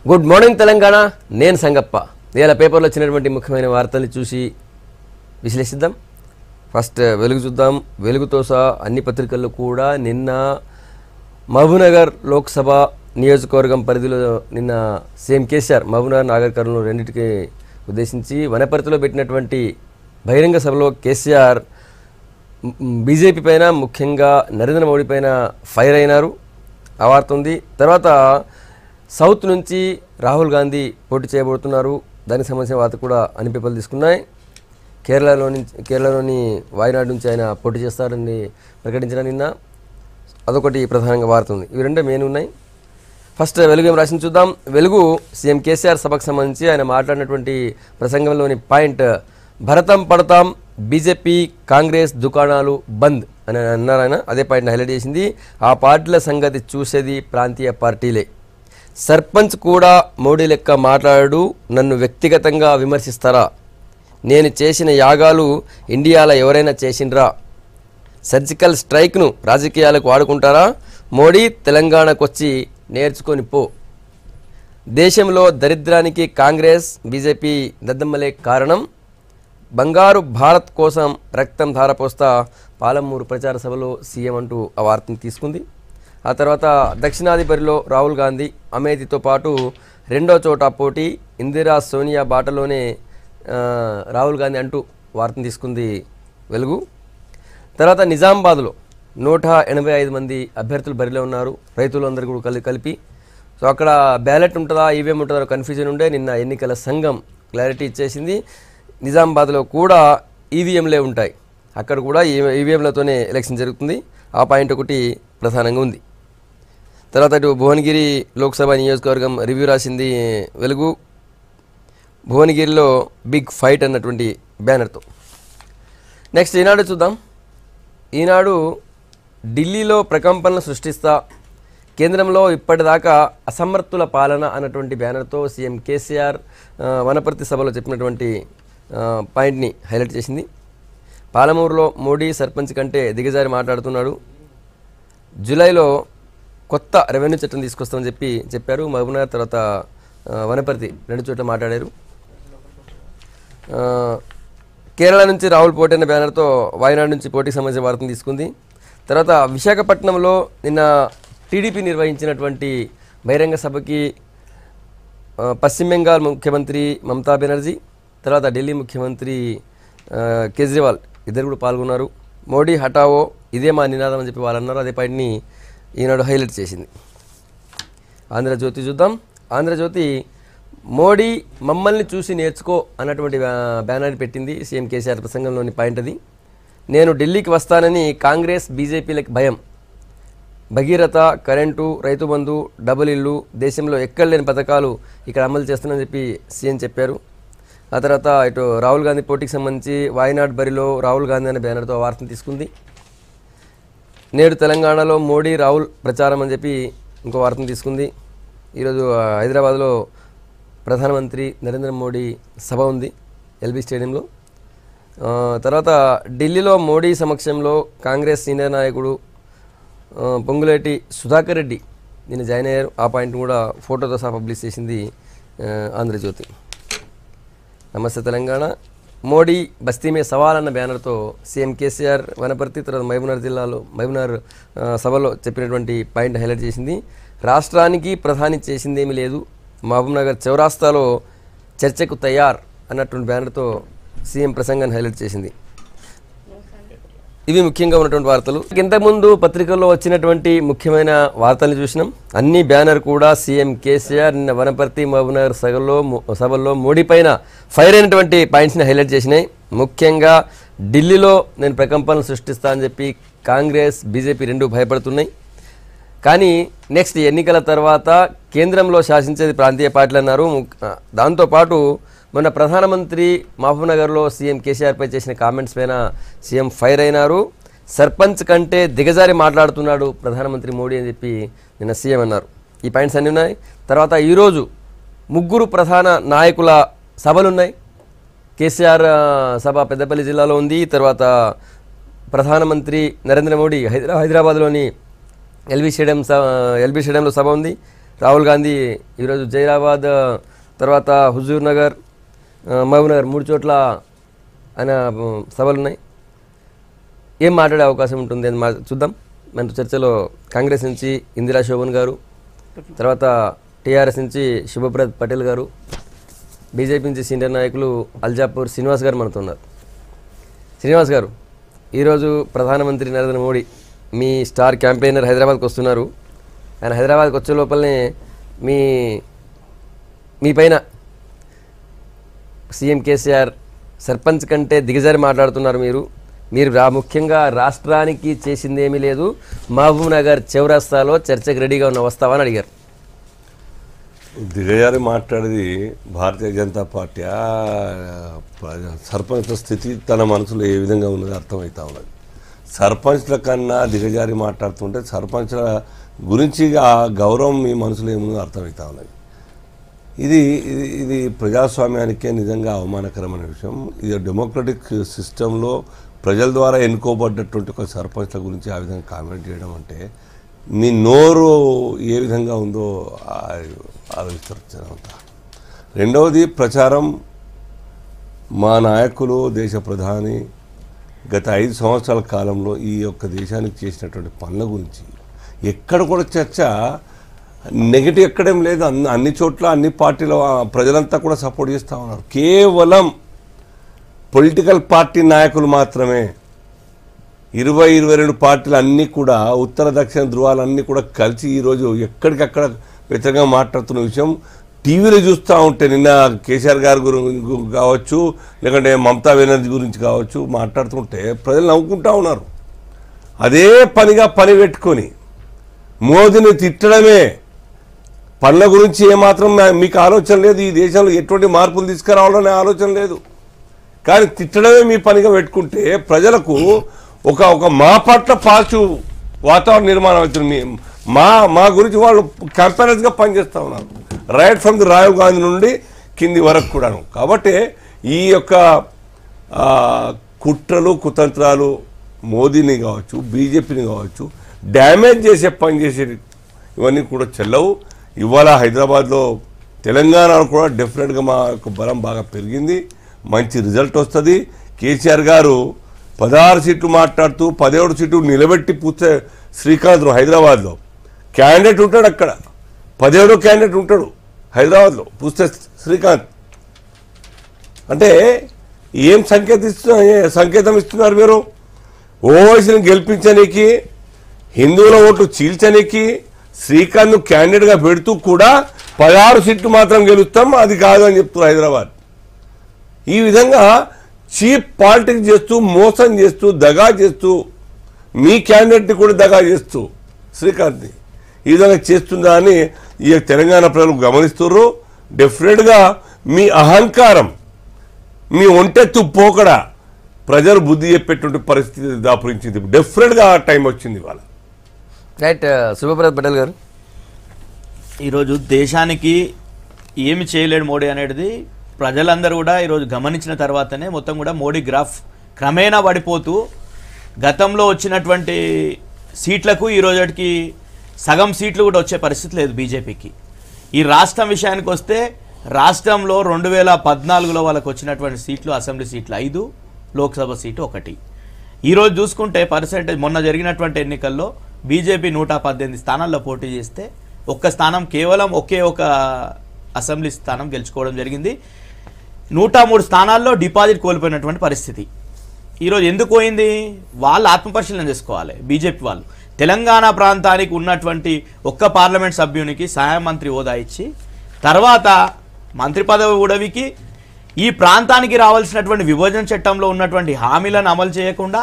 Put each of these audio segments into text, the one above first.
Good morning Telangana. నేను సంగప్ప. ఇవాళ పేపర్లో వచ్చినటువంటి ముఖ్యమైన వార్తల్ని చూసి విశ్లేషిద్దాం. ఫస్ట్ వెలుగు చూద్దాం. వెలుగుతో సహా అన్ని పత్రికల్లో కూడా నిన్న మహబూబ్నగర్ లోక్సభ నియోజకవర్గం పరిధిలో నిన్న సీఎం కేసీఆర్ మహబూబ్నగర్ నాగర్ కర్నూలు రెండింటికి ఉద్దేశించి వనపర్తిలో పెట్టినటువంటి బహిరంగ సభలో కేసీఆర్ బీజేపీ పైన, ముఖ్యంగా నరేంద్ర మోడీ పైన ఫైర్ అయినారు. ఆ వార్త ఉంది. తర్వాత సౌత్ నుంచి రాహుల్ గాంధీ పోటీ చేయబోతున్నారు. దానికి సంబంధించిన వార్త కూడా అన్ని పేపర్లు తీసుకున్నాయి. కేరళలోని వాయనాడు నుంచి ఆయన పోటీ చేస్తారని ప్రకటించిన నిన్న అదొకటి ప్రధానంగా వార్త ఉంది. ఇవి రెండే మెయిన్ ఉన్నాయి. ఫస్ట్ వెలుగు ఏం రాసింది చూద్దాం. వెలుగు సీఎం కేసీఆర్ సభకు సంబంధించి ఆయన మాట్లాడినటువంటి ప్రసంగంలోని పాయింట్, భరతం పడతాం, బీజేపీ కాంగ్రెస్ దుకాణాలు బంద్ అని అన్నారు ఆయన. అదే పాయింట్ని హైలైట్ చేసింది. ఆ పార్టీల సంగతి చూసేది ప్రాంతీయ పార్టీలే. సర్పంచ్ కూడా మోడీ లెక్క మాట్లాడు, నన్ను వ్యక్తిగతంగా విమర్శిస్తారా? నేను చేసిన యాగాలు ఇండియాలో ఎవరైనా చేసిండ్రా? సర్జికల్ స్ట్రైక్ను రాజకీయాలకు వాడుకుంటారా? మోడీ తెలంగాణకు వచ్చి నేర్చుకొని పో. దేశంలో దరిద్రానికి కాంగ్రెస్ బీజేపీ దద్దమ్మలే కారణం. బంగారు భారత్ కోసం రక్తం ధారపోస్తా, పాలమూరు ప్రచార సభలో సీఎం అంటూ ఆ వార్తను తీసుకుంది. ఆ తర్వాత దక్షిణాది బరిలో రాహుల్ గాంధీ, అమేథీతో పాటు రెండో చోట పోటీ, ఇందిరా సోనియా బాటలోనే రాహుల్ గాంధీ అంటూ వార్తను తీసుకుంది వెలుగు. తర్వాత నిజామాబాద్లో 185 మంది అభ్యర్థులు బరిలో ఉన్నారు, రైతులందరూ కూడా కలిపి. సో అక్కడ బ్యాలెట్ ఉంటుందా, ఈవీఎం ఉంటుందా కన్ఫ్యూజన్ ఉండే. నిన్న ఎన్నికల సంఘం క్లారిటీ ఇచ్చేసింది. నిజామాబాద్లో కూడా ఈవీఎంలే ఉంటాయి, అక్కడ కూడా ఈవీఎంలతోనే ఎలక్షన్ జరుగుతుంది. ఆ పాయింట్ ఒకటి ప్రధానంగా ఉంది. తర్వాత ఇటు భువనగిరి లోక్సభ నియోజకవర్గం రివ్యూ రాసింది వెలుగు. భువనగిరిలో బిగ్ ఫైట్ అన్నటువంటి బ్యానర్తో. నెక్స్ట్ ఈనాడు చూద్దాం. ఈనాడు ఢిల్లీలో ప్రకంపనలు సృష్టిస్తా, కేంద్రంలో ఇప్పటిదాకా అసమర్థుల పాలన అన్నటువంటి బ్యానర్తో సీఎం కేసీఆర్ వనపర్తి సభలో చెప్పినటువంటి పాయింట్ని హైలైట్ చేసింది. పాలమూరులో మోడీ సర్పంచ్ కంటే దిగజారి మాట్లాడుతున్నాడు. జూలైలో కొత్త రెవెన్యూ చట్టం తీసుకొస్తామని చెప్పారు. మహబూబ్నగర్ తర్వాత వనపర్తి రెండు చోట్ల మాట్లాడారు. కేరళ నుంచి రాహుల్ పోటీ అనే బ్యానర్తో వాయనాడు నుంచి పోటీకి సంబంధించిన వార్తను తీసుకుంది. తర్వాత విశాఖపట్నంలో నిన్న టీడీపీ నిర్వహించినటువంటి బహిరంగ సభకి పశ్చిమ బెంగాల్ ముఖ్యమంత్రి మమతా బెనర్జీ, తర్వాత ఢిల్లీ ముఖ్యమంత్రి కేజ్రీవాల్ ఇద్దరు కూడా పాల్గొన్నారు. మోడీ హటావో, ఇదే మా నినాదం అని చెప్పి వాళ్ళు అన్నారు. అదే పాయింట్ని ఈనాడు హైలైట్ చేసింది. ఆంధ్రజ్యోతి చూద్దాం. ఆంధ్రజ్యోతి మోడీ మమ్మల్ని చూసి నేర్చుకో అన్నటువంటి బ్యానర్ పెట్టింది. సీఎం కేసీఆర్ ప్రసంగంలోని పాయింట్ అది. నేను ఢిల్లీకి వస్తానని కాంగ్రెస్ బీజేపీలకు భయం. భగీరథ, కరెంటు, రైతు బంధు, డబుల్ ఇల్లు, దేశంలో ఎక్కడ లేని పథకాలు ఇక్కడ అమలు చేస్తున్నానని చెప్పి సీఎం చెప్పారు. ఆ తర్వాత ఇటు రాహుల్ గాంధీ పోటీకి సంబంధించి వాయనాడ్ బరిలో రాహుల్ గాంధీ అనే బ్యానర్తో వార్తను తీసుకుంది. నేడు తెలంగాణలో మోడీ రాహుల్ ప్రచారం అని చెప్పి ఇంకో వార్తను తీసుకుంది. ఈరోజు హైదరాబాద్లో ప్రధానమంత్రి నరేంద్ర మోడీ సభ ఉంది ఎల్బీ స్టేడియంలో. తర్వాత ఢిల్లీలో మోడీ సమక్షంలో కాంగ్రెస్ సీనియర్ నాయకుడు పొంగులేటి సుధాకర్ రెడ్డి నిన్న జాయిన్ అయ్యారు. ఆ పాయింట్ కూడా ఫోటోతో సహా పబ్లిష్ చేసింది ఆంధ్రజ్యోతి. నమస్తే తెలంగాణ, మోడీ బస్తీమే సవాల్ అన్న బ్యానర్తో సీఎం కేసీఆర్ వనపర్తి తర్వాత మహబూబ్నగర్ సభలో చెప్పినటువంటి పాయింట్ హైలైట్ చేసింది. రాష్ట్రానికి ప్రధాని చేసిందేమీ లేదు, మహబూబ్నగర్ చౌరాస్తాలో చర్చకు తయార్ అన్నటువంటి బ్యానర్తో సీఎం ప్రసంగాన్ని హైలైట్ చేసింది. ఇవి ముఖ్యంగా ఉన్నటువంటి వార్తలు. ఇంతకుముందు పత్రికల్లో వచ్చినటువంటి ముఖ్యమైన వార్తలు చూసినాం. అన్ని బ్యానర్ కూడా సీఎం కేసీఆర్ నిన్న వనపర్తి మహబూబ్నగర్ సభల్లో మోడీ పైన ఫైర్ అయినటువంటి పాయింట్స్ని హైలైట్ చేసినాయి. ముఖ్యంగా ఢిల్లీలో నేను ప్రకంపనలు సృష్టిస్తా అని చెప్పి కాంగ్రెస్ బీజేపీ రెండు భయపడుతున్నాయి. కానీ నెక్స్ట్ ఎన్నికల తర్వాత కేంద్రంలో శాసించేది ప్రాంతీయ పార్టీలు అన్నారు. దాంతోపాటు మొన్న ప్రధానమంత్రి మహబూబ్నగర్లో సీఎం కేసీఆర్పై చేసిన కామెంట్స్ పైన సీఎం ఫైర్ అయినారు. సర్పంచ్ కంటే దిగజారి మాట్లాడుతున్నాడు ప్రధానమంత్రి మోడీ అని చెప్పి నిన్న సీఎం అన్నారు. ఈ పాయింట్స్ అన్నీ ఉన్నాయి. తర్వాత ఈరోజు 3 ప్రధాన నాయకుల సభలున్నాయి. కేసీఆర్ సభ పెద్దపల్లి జిల్లాలో ఉంది. తర్వాత ప్రధానమంత్రి నరేంద్ర మోడీ హైదరాబాద్లోని ఎల్బీ స్టేడియంలో సభ ఉంది. రాహుల్ గాంధీ ఈరోజు జైరాబాద్ తర్వాత హుజూర్ నగర్ మహబూబ్ నగర్ 3 చోట్ల ఆయన సభలు ఉన్నాయి. ఏం మాట్లాడే అవకాశం ఉంటుంది అని చూద్దాం. మన చర్చలో కాంగ్రెస్ నుంచి ఇందిరా శోభన్ గారు, తర్వాత టీఆర్ఎస్ నుంచి శుభప్రద్ పటేల్ గారు, బీజేపీ నుంచి సీనియర్ నాయకులు అల్జాపూర్ శ్రీనివాస్ గారు మనతో ఉన్నారు. శ్రీనివాస్ గారు, ఈరోజు ప్రధానమంత్రి నరేంద్ర మోడీ మీ స్టార్ క్యాంపెయినర్ హైదరాబాద్కి వస్తున్నారు. ఆయన హైదరాబాద్కి వచ్చే లోపలనే మీ పైన సీఎం కేసీఆర్ సర్పంచ్ కంటే దిగజారి మాట్లాడుతున్నారు. మీరు ముఖ్యంగా రాష్ట్రానికి చేసింది ఏమీ లేదు, మహబూబ్ నగర్ చౌరస్తాలో చర్చకు రెడీగా ఉన్న వస్తావా అని అడిగారు. దిగజారి మాట్లాడేది భారతీయ జనతా పార్టీ సర్పంచ్ల స్థితి తన మనసులో ఏ విధంగా ఉన్నది అర్థమవుతా ఉన్నది. సర్పంచ్ల కన్నా దిగజారి మాట్లాడుతుంటే సర్పంచ్ల గురించి ఆ గౌరవం మీ మనసులో ఏముందో అర్థమవుతా ఉన్నది. ఇది ప్రజాస్వామ్యానికే నిజంగా అవమానకరమైన విషయం. ఇది డెమోక్రటిక్ సిస్టంలో ప్రజల ద్వారా ఎన్నుకోబడ్డటువంటి ఒక సర్పంచ్ల గురించి ఆ విధంగా కామెంట్ చేయడం అంటే మీ నోరు ఏ విధంగా ఉందో ఆలోచిస్తారు. రెండవది ప్రచారం. మా నాయకులు, దేశ ప్రధాని గత 5 సంవత్సరాల కాలంలో ఈ యొక్క దేశానికి చేసినటువంటి పనుల గురించి ఎక్కడ కూడా చర్చ నెగిటివ్ ఎక్కడేం లేదు. అన్ని చోట్ల అన్ని పార్టీల ప్రజలంతా కూడా సపోర్ట్ చేస్తూ ఉన్నారు. కేవలం పొలిటికల్ పార్టీ నాయకులు మాత్రమే 22 పార్టీలు అన్నీ కూడా ఉత్తర దక్షిణ ధృవాలన్నీ కూడా కలిసి ఈరోజు ఎక్కడికక్కడ వ్యతిరేకంగా మాట్లాడుతున్న విషయం టీవీలో చూస్తూ ఉంటే నిన్న కేసీఆర్ గారి గురించి కావచ్చు, లేకుంటే మమతా బెనర్జీ గురించి కావచ్చు మాట్లాడుతుంటే ప్రజలు నవ్వుకుంటూ ఉన్నారు. అదే పని పెట్టుకొని మోదీని తిట్టడమే, పనుల గురించి ఏమాత్రం మీకు ఆలోచన లేదు. ఈ దేశంలో ఎటువంటి మార్పులు తీసుకురావాలనే ఆలోచన లేదు. కానీ తిట్టడమే మీ పనిగా పెట్టుకుంటే ప్రజలకు ఒక మా పట్ల పాజిటివ్ వాతావరణ నిర్మాణం అవుతుంది. మా గురించి వాళ్ళు కంపారిజన్గా పనిచేస్తూ ఉన్నారు, right from the Rahul Gandhi నుండి కింది వరకు కూడాను. కాబట్టి ఈ యొక్క కుట్రలు కుతంత్రాలు మోదీని కావచ్చు, బీజేపీని కావచ్చు డ్యామేజ్ చేసే పని చేసే ఇవన్నీ కూడా చెల్లవు. ఇవాళ హైదరాబాద్లో తెలంగాణలో కూడా డెఫినెట్గా మా యొక్క బలం బాగా పెరిగింది, మంచి రిజల్ట్ వస్తుంది. కేసీఆర్ గారు 16 సీట్లు మాట్లాడుతూ 17 సీట్లు నిలబెట్టి పూస్తే శ్రీకాంత్ హైదరాబాద్లో క్యాండిడేట్ ఉంటాడు, అక్కడ 17 క్యాండిడేట్ ఉంటాడు హైదరాబాద్లో పూస్తే శ్రీకాంత్. అంటే ఏం సంకేతం ఇస్తున్నారు మీరు? ఓవైసీని గెలిపించడానికి, హిందువుల ఓట్లు చీల్చడానికి శ్రీకాంత్ క్యాండిడేట్గా పెడుతూ కూడా 16 సీట్లు మాత్రం గెలుస్తాం, అది కాదు అని చెప్తున్నారు హైదరాబాద్. ఈ విధంగా చీప్ పాలిటిక్స్ చేస్తూ, మోసం చేస్తూ, దగా చేస్తూ, మీ క్యాండిడేట్ని కూడా దగా చేస్తూ శ్రీకాంత్ని ఈ విధంగా చేస్తుందా అని ఈ తెలంగాణ ప్రజలు గమనిస్తున్నారు. డెఫినెట్గా మీ అహంకారం, మీ ఒంటెత్తు పోకడ ప్రజలు బుద్ధి చెప్పేటువంటి పరిస్థితి దాపురించింది. డెఫినెట్గా ఆ టైం వచ్చింది ఇవాళ. రైట్. శుభప్రద్ పటేల్ గారు, ఈరోజు దేశానికి ఏమి చేయలేడు మోడీ అనేది ప్రజలందరూ కూడా ఈరోజు గమనించిన తర్వాతనే మొత్తం కూడా మోడీ గ్రాఫ్ క్రమేణా పడిపోతూ గతంలో వచ్చినటువంటి సీట్లకు ఈరోజుకి సగం సీట్లు కూడా వచ్చే పరిస్థితి లేదు బీజేపీకి. ఈ రాష్ట్రం విషయానికి వస్తే రాష్ట్రంలో 2014లో వాళ్ళకు వచ్చినటువంటి సీట్లు, అసెంబ్లీ సీట్లు 5, లోక్సభ సీటు 1. ఈరోజు చూసుకుంటే పర్సెంటేజ్ మొన్న జరిగినటువంటి ఎన్నికల్లో బీజేపీ 118 స్థానాల్లో పోటీ చేస్తే ఒక్క స్థానం కేవలం ఒక అసెంబ్లీ స్థానం గెలుచుకోవడం జరిగింది. 103 స్థానాల్లో డిపాజిట్ కోల్పోయినటువంటి పరిస్థితి. ఈరోజు ఎందుకు పోయింది? వాళ్ళు ఆత్మపరిశీలన చేసుకోవాలి. బీజేపీ వాళ్ళు తెలంగాణ ప్రాంతానికి ఉన్నటువంటి ఒక్క పార్లమెంట్ సభ్యునికి సహాయ మంత్రి హోదా ఇచ్చి తర్వాత మంత్రి పదవి ఉడవికి ఈ ప్రాంతానికి రావాల్సినటువంటి విభజన చట్టంలో ఉన్నటువంటి హామీలను అమలు చేయకుండా,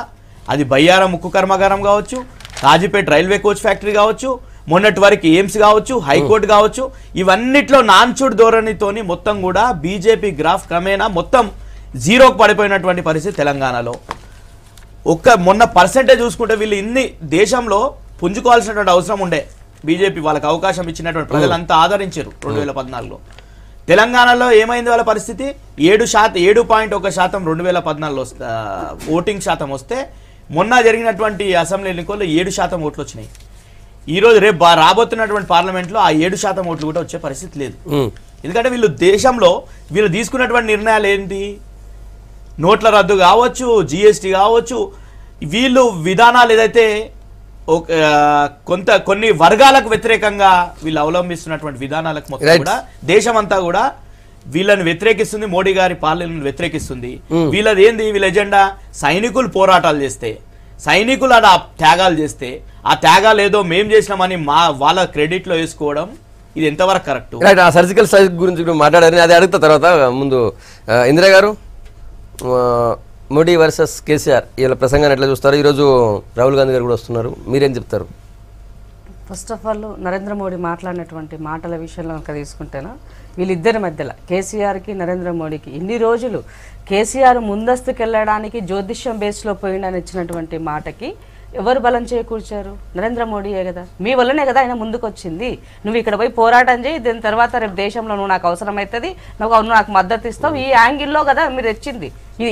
అది బయ్యారం ఉక్కు కర్మాగారం కావచ్చు, కాజీపేట రైల్వే కోచ్ ఫ్యాక్టరీ కావచ్చు, మొన్నటి వరకు ఎయిమ్స్ కావచ్చు, హైకోర్టు కావచ్చు, ఇవన్నిట్లో నాన్చుడ్ ధోరణితోని మొత్తం కూడా బీజేపీ గ్రాఫ్ క్రమేణా మొత్తం జీరోకి పడిపోయినటువంటి పరిస్థితి తెలంగాణలో. మొన్న పర్సెంటేజ్ చూసుకుంటే వీళ్ళు ఇన్ని దేశంలో పుంజుకోవాల్సినటువంటి అవసరం ఉండే. బీజేపీ వాళ్ళకి అవకాశం ఇచ్చినటువంటి ప్రజలంతా ఆదరించారు 2014లో. తెలంగాణలో ఏమైంది వాళ్ళ పరిస్థితి? 7.1% 2014లో ఓటింగ్ శాతం వస్తే మొన్న జరిగినటువంటి అసెంబ్లీ ఎన్నికల్లో 7% ఓట్లు వచ్చినాయి. ఈరోజు రేపు రాబోతున్నటువంటి పార్లమెంట్లో ఆ 7% ఓట్లు కూడా వచ్చే పరిస్థితి లేదు. ఎందుకంటే వీళ్ళు దేశంలో వీళ్ళు తీసుకున్నటువంటి నిర్ణయాలు ఏంటి, నోట్ల రద్దు కావచ్చు, జిఎస్టీ కావచ్చు, వీళ్ళు విధానాలు ఏదైతే కొన్ని వర్గాలకు వ్యతిరేకంగా వీళ్ళు అవలంబిస్తున్నటువంటి విధానాలకు మొత్తం కూడా దేశం అంతా కూడా వీళ్ళని వ్యతిరేకిస్తుంది, మోడీ గారి పాలనను వ్యతిరేకిస్తుంది. వీళ్ళది ఏంది, వీళ్ళ ఎజెండా సైనికులు పోరాటాలు చేస్తే, సైనికులు అలా త్యాగాలు చేస్తే ఆ త్యాగాలు ఏదో మేం చేసినామని వాళ్ళ క్రెడిట్ లో వేసుకోవడం ఇది ఎంతవరకు కరెక్ట్? ఆ సర్జికల్ స్ట్రైక్ గురించి మాట్లాడారని అది అడుగుతా. తర్వాత ముందు ఇందిరా గారు, మోడీ వర్సెస్ కేసీఆర్ వీళ్ళ ప్రసంగాన్ని ఎట్లా చూస్తారు? ఈరోజు రాహుల్ గాంధీ గారు కూడా వస్తున్నారు, మీరేం చెప్తారు? First of all Narendra Modi మాట్లాడినటువంటి మాటల విషయంలో కనుక తీసుకుంటేనా వీళ్ళిద్దరి మధ్యలో కేసీఆర్కి నరేంద్ర మోడీకి ఇన్ని రోజులు కేసీఆర్ ముందస్తుకు వెళ్ళడానికి జ్యోతిష్యం బేస్లో పోయిండని ఇచ్చినటువంటి మాటకి ఎవరు బలం చేకూర్చారు? నరేంద్ర మోడీయే కదా. మీ వల్లనే కదా ఆయన ముందుకు వచ్చింది. నువ్వు ఇక్కడ పోయి పోరాటం చేయి, దీని తర్వాత రేపు దేశంలో నువ్వు నాకు అవసరమవుతుంది, నువ్వు నాకు మద్దతు ఇస్తావు, ఈ యాంగిల్లో కదా మీరు వచ్చింది.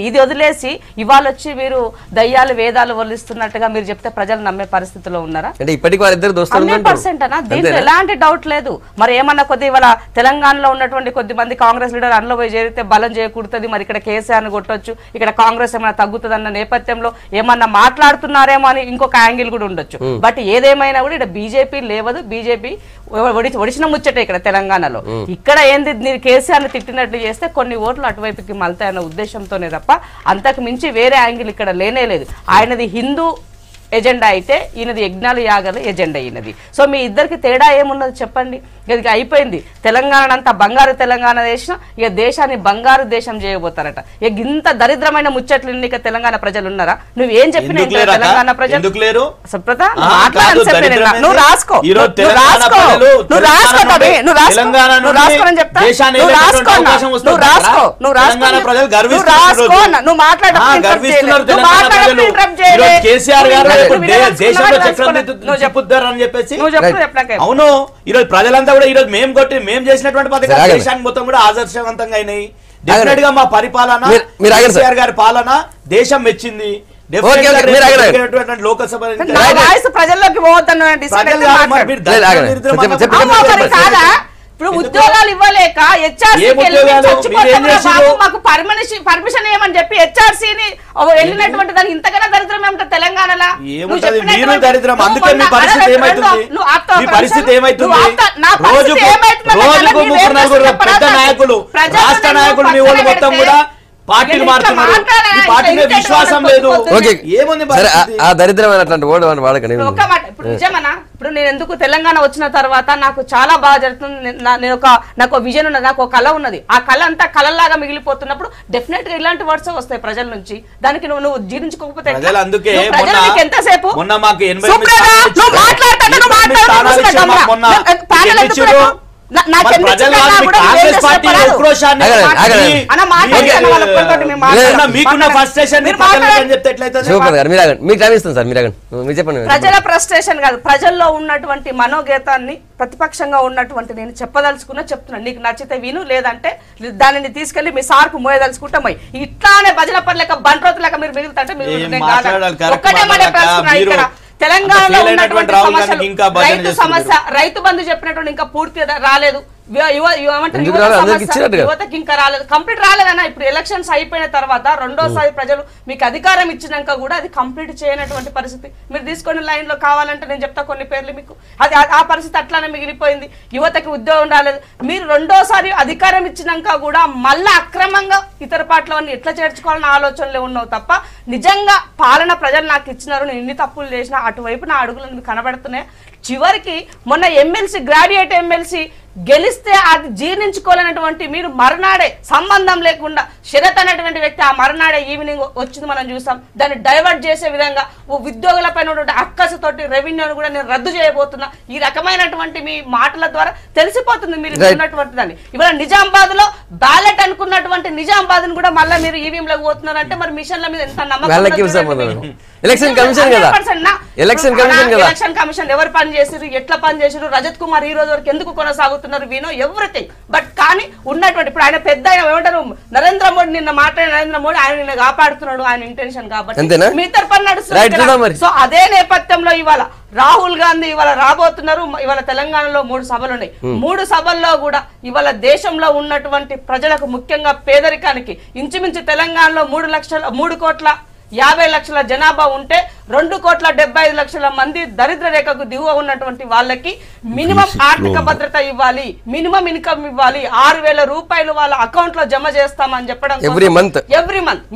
ఇది వదిలేసి ఇవాళ వచ్చి మీరు దయ్యాలు వేదాలు వల్లిస్తున్నట్టుగా మీరు చెప్తే ప్రజలు నమ్మే పరిస్థితిలో ఉన్నారా? అంటే ఇప్పటికి వారిద్దరు 100% అన్నా, దీంట్లో ఎలాంటి డౌట్ లేదు. మరి ఏమన్నా కొద్ది ఇవాళ తెలంగాణలో ఉన్నటువంటి కొద్ది మంది కాంగ్రెస్ లీడర్ అందులో పోయి చేరితే బలం చేకూడుతుంది, మరి ఇక్కడ కేసీఆర్ని కొట్టొచ్చు, ఇక్కడ కాంగ్రెస్ ఏమైనా తగ్గుతుంది అన్న నేపథ్యంలో ఏమన్నా మాట్లాడుతున్నారేమో అని ఇంకొక యాంగిల్ కూడా ఉండొచ్చు. బట్ ఏదేమైనా కూడా ఇక్కడ బీజేపీ లేవదు, బీజేపీ ఒడిచిన ముచ్చట ఇక్కడ తెలంగాణలో. ఇక్కడ ఏంది, మీరు కేసీఆర్ని తిట్టినట్లు చేస్తే కొన్ని ఓట్లు అటువైపుకి మళ్తాయన్న ఉద్దేశంతోనే తప్ప అంతకు మించి వేరే యాంగిల్ ఇక్కడ లేనే లేదు. ఆయనది హిందూ ఎజెండా అయితే ఈయనది యజ్ఞాలు యాగాలు ఎజెండా ఈయనది. సో మీ ఇద్దరికి తేడా ఏమున్నది చెప్పండి? ఇక అయిపోయింది. తెలంగాణ అంతా బంగారు తెలంగాణ దేశం, ఇక దేశాన్ని బంగారు దేశం చేయబోతారట. ఇక ఇంత దరిద్రమైన ముచ్చట్లు ఇక తెలంగాణ ప్రజలు ఉన్నారా? నువ్వు ఏం చెప్పినా తెలంగాణ ప్రజలు నువ్వు రాసుకో, నువ్వు రాసుకో, నువ్వు రాసుకో, నువ్వు రాసుకో అని చెప్తా, నువ్వు రాసుకో, నువ్వు రాసుకో, నువ్వు రాసుకో, నువ్వు రాసుకో, నువ్వు మాట్లాడే అవును. ఈరోజు ప్రజలంతా కూడా ఈరోజు మేము చేసినటువంటి పథకాలు దేశానికి మొత్తం కూడా ఆదర్శవంతంగా అయినాయి. డెఫినెట్ గా మా పరిపాలన, కేసీఆర్ గారి పాలన దేశం మెచ్చింది. లోకసభ ప్రజల్లోకి పోవద్దని ఇప్పుడు ఉద్యోగాలు ఇవ్వలేక మాకు పర్మిషన్ ఏమని చెప్పి హెచ్ఆర్సీని వెళ్ళినటువంటి దానికి ఇంతకన్నా దరిద్రం ఏమిటో తెలంగాణలో? రాష్ట్ర నాయకులు మీ వాళ్ళు మొత్తం కూడా పార్టీలు మారుతున్నారు, విశ్వాసం లేదు. ఆ దరిద్రమైనటువంటి వాడకండి. ఒక మాట, ఇప్పుడు నిజమన్నా, ఇప్పుడు నేను ఎందుకు తెలంగాణ వచ్చిన తర్వాత నాకు చాలా బాగా జరుగుతుంది, నాకు విజన్ ఉన్నది, నాకు ఒక కళ ఉన్నది. ఆ కళ అంతా కళలాగా మిగిలిపోతున్నప్పుడు డెఫినెట్ గా ఇలాంటి వర్డ్స్ వస్తాయి ప్రజల నుంచి. దానికి నువ్వు జీర్ణించుకోకపోతే ఎంతసేపు ప్రజల ఫ్రస్ట్రేషన్ కాదు, ప్రజల్లో ఉన్నటువంటి మనోగీతాన్ని ప్రతిపక్షంగా ఉన్నటువంటి నేను చెప్తున్నా. నీకు నచ్చితే విను, లేదంటే దానిని తీసుకెళ్లి మీ సార్కు మోయదలుచుకుంటా పోయి ఇట్లానే భజన పర్లేక బంట్రోతులేక మీరు మిగులుతుంటే మీరు ఒక్కటే మాట ఇక్కడ తెలంగాణలో ఉన్నటువంటి రైతు సమస్య, రైతు బంధు చెప్పినటువంటి ఇంకా పూర్తిగా రాలేదు. యువతకి ఇంకా రాలేదు, కంప్లీట్ రాలేదన్నా. ఇప్పుడు ఎలక్షన్స్ అయిపోయిన తర్వాత రెండోసారి ప్రజలు మీకు అధికారం ఇచ్చినాక కూడా అది కంప్లీట్ చేయనటువంటి పరిస్థితి. మీరు తీసుకొని లైన్ లో కావాలంటే నేను చెప్తా కొన్ని పేర్లు మీకు. అది ఆ పరిస్థితి అట్లానే మిగిలిపోయింది. యువతకి ఉద్యోగం రాలేదు. మీరు రెండోసారి అధికారం ఇచ్చినాక కూడా మళ్ళా అక్రమంగా ఇతర పార్టీలన్నీ ఎట్లా చేర్చుకోవాలన్న ఆలోచనలే ఉన్నావు తప్ప నిజంగా పాలన ప్రజలు నాకు ఇచ్చినారు, నేను ఎన్ని తప్పులు చేసినా అటువైపు నా అడుగులు కనబడుతున్నాయి. చివరికి మొన్న ఎమ్మెల్సీ, గ్రాడ్యుయేట్ ఎమ్మెల్సీ గెలిస్తే అది జీర్ణించుకోలేనటువంటి మీరు మరునాడే సంబంధం లేకుండా శరత్ అనేటువంటి వ్యక్తి ఆ మరునాడే ఈవినింగ్ వచ్చింది మనం చూసాం. దాన్ని డైవర్ట్ చేసే విధంగా ఉద్యోగులపైన ఉన్నటువంటి అక్కసుతోటి రెవెన్యూను కూడా నేను రద్దు చేయబోతున్నా. ఈ రకమైనటువంటి మీ మాటల ద్వారా తెలిసిపోతుంది మీరు ఉన్నటువంటి దాన్ని. ఇవాళ నిజామాబాద్ లో బ్యాలెట్ అనుకున్నటువంటి నిజామాబాద్ ను కూడా మళ్ళీ మీరు ఈవీఎంలోకి పోతున్నారంటే మరి మిషన్ల మీద ఎంత నమ్మకం? ఎలక్షన్ కమిషన్ కదా, 100% ఎలక్షన్ కమిషన్ కదా. ఎలక్షన్ కమిషన్ ఎవరు పని చేసిరు, ఎట్లా పని చేసిరు, రజత్ కుమార్ ఈ రోజు వరకు ఎందుకు కొనసాగుతున్నారు, వీనో ఎవ్రీథింగ్. బట్ కానీ ఉన్నటువంటి ఇప్పుడు ఆయన పెద్ద ఏమంటారు నరేంద్ర మోడీ నిన్న మాట్లాడిన నరేంద్ర మోడీ ఆయన నిన్న కాపాడుతున్నాడు ఆయన ఇంటెన్షన్ కాబట్టి మీ తరఫున నడుస్తుంది. సో అదే నేపథ్యంలో ఇవాళ రాహుల్ గాంధీ ఇవాళ రాబోతున్నారు. ఇవాళ తెలంగాణలో 3 సభలు ఉన్నాయి. 3 సభల్లో కూడా ఇవాళ దేశంలో ఉన్నటువంటి ప్రజలకు ముఖ్యంగా పేదరికానికి ఇంచుమించు తెలంగాణలో 3,50,00,000 జనాభా ఉంటే 2,75,00,000 మంది దరిద్ర రేఖకు దిగువ ఉన్నటువంటి వాళ్ళకి మినిమం ఆర్థిక భద్రత ఇవ్వాలి, మినిమం ఇన్కమ్ ఇవ్వాలి, 6,000 రూపాయలు వాళ్ళ అకౌంట్ లో జమ చేస్తామని చెప్పడం ఎవ్రీ మంత్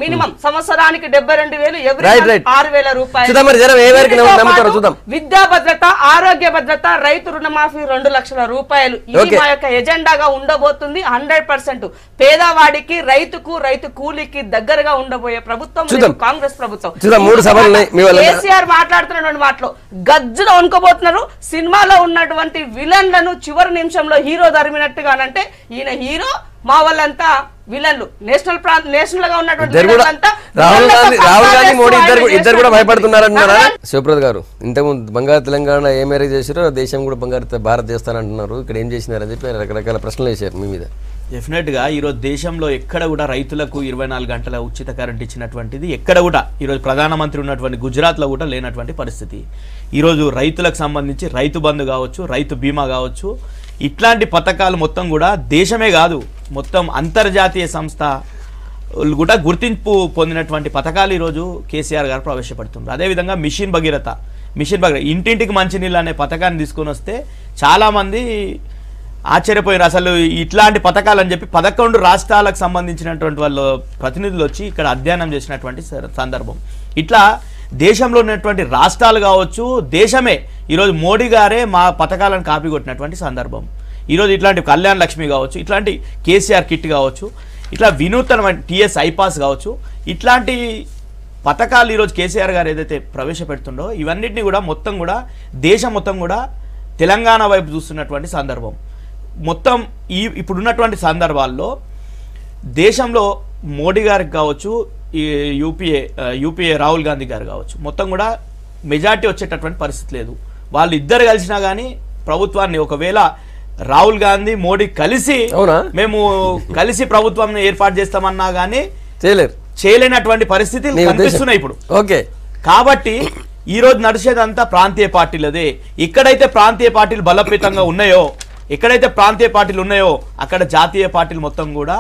మినిమం సంవత్సరానికి 72,000 ఎవ్రీ 6,000 రూపాయలు. విద్యా భద్రత, ఆరోగ్య భద్రత, రైతు రుణమాఫీ 2 లక్షల రూపాయలు. ఇది మా యొక్క ఎజెండాగా ఉండబోతుంది. 100% పేదవాడికి, రైతుకు, రైతు కూలీకి దగ్గరగా ఉండబోయే ప్రభుత్వం కాంగ్రెస్ ప్రభుత్వం. కేసీఆర్ మాట్లాడుతున్నటువంటి మాటలో గజ్జులో వణుకోబోతున్నారు. సినిమాలో ఉన్నటువంటి విలన్లను చివరి నిమిషంలో హీరో ధరిమినట్టుగా అంటే ఈయన హీరో, మా వాళ్ళంతా విలన్లు. నేషనల్ గా ఉన్నటువంటి రాహుల్ గాంధీ మోడీ ఇద్దరు కూడా భయపడుతున్నారన్నారా? శివప్రసాద్ గారు ఇంతకుముందు బంగారు తెలంగాణ ఏ మేరకు చేశారో దేశం కూడా బంగారు భారత్ చేస్తానంటున్నారు, ఇక్కడ ఏం చేసినారని చెప్పి రకరకాల ప్రశ్నలు వేశారు మీ మీద. డెఫినెట్గా ఈరోజు దేశంలో ఎక్కడ కూడా రైతులకు 24 గంటల ఉచిత కరెంట్ ఇచ్చినటువంటిది ఎక్కడ కూడా ఈరోజు ప్రధానమంత్రి ఉన్నటువంటి గుజరాత్లో కూడా లేనటువంటి పరిస్థితి. ఈరోజు రైతులకు సంబంధించి రైతు బంధు కావచ్చు, రైతు బీమా కావచ్చు, ఇట్లాంటి పథకాలు మొత్తం కూడా దేశమే కాదు మొత్తం అంతర్జాతీయ సంస్థ కూడా గుర్తింపు పొందినటువంటి పథకాలు ఈరోజు కేసీఆర్ గారు ప్రవేశపెడుతున్నారు. అదేవిధంగా మిషన్ భగీరథ ఇంటింటికి మంచినీళ్ళు అనే పథకాన్ని తీసుకొని వస్తే చాలామంది ఆశ్చర్యపోయారు. అసలు ఇట్లాంటి పథకాలు అని చెప్పి 11 రాష్ట్రాలకు సంబంధించినటువంటి వాళ్ళు ప్రతినిధులు వచ్చి ఇక్కడ అధ్యయనం చేసినటువంటి సందర్భం. ఇట్లా దేశంలో ఉన్నటువంటి రాష్ట్రాలు కావచ్చు, దేశమే ఈరోజు మోడీ గారే మా పథకాలను కాపీ కొట్టినటువంటి సందర్భం. ఈరోజు ఇట్లాంటి కళ్యాణ్ లక్ష్మి కావచ్చు, ఇట్లాంటి కేసీఆర్ కిట్ కావచ్చు, ఇట్లా వినూత్నమైన టీఎస్ ఐపాస్ కావచ్చు, ఇట్లాంటి పథకాలు ఈరోజు కేసీఆర్ గారు ఏదైతే ప్రవేశపెడుతుండో ఇవన్నిటిని కూడా మొత్తం కూడా దేశం మొత్తం కూడా తెలంగాణ వైపు చూస్తున్నటువంటి సందర్భం. మొత్తం ఇప్పుడున్నటువంటి సందర్భాల్లో దేశంలో మోడీ గారికి కావచ్చు, యూపీఏ రాహుల్ గాంధీ గారు కావచ్చు, మొత్తం కూడా మెజార్టీ వచ్చేటటువంటి పరిస్థితి లేదు. వాళ్ళు ఇద్దరు కలిసినా కానీ ప్రభుత్వాన్ని ఒకవేళ రాహుల్ గాంధీ మోడీ కలిసి మేము కలిసి ప్రభుత్వాన్ని ఏర్పాటు చేస్తామన్నా కానీ చేయలేనటువంటి పరిస్థితి కనిపిస్తున్నాయి ఇప్పుడు. ఓకే, కాబట్టి ఈ రోజు నడిచేదంతా ప్రాంతీయ పార్టీలదే. ఎక్కడైతే ప్రాంతీయ పార్టీలు బలోపేతంగా ఉన్నాయో, ఎక్కడైతే ప్రాంతీయ పార్టీలు ఉన్నాయో అక్కడ జాతీయ పార్టీలు మొత్తం కూడా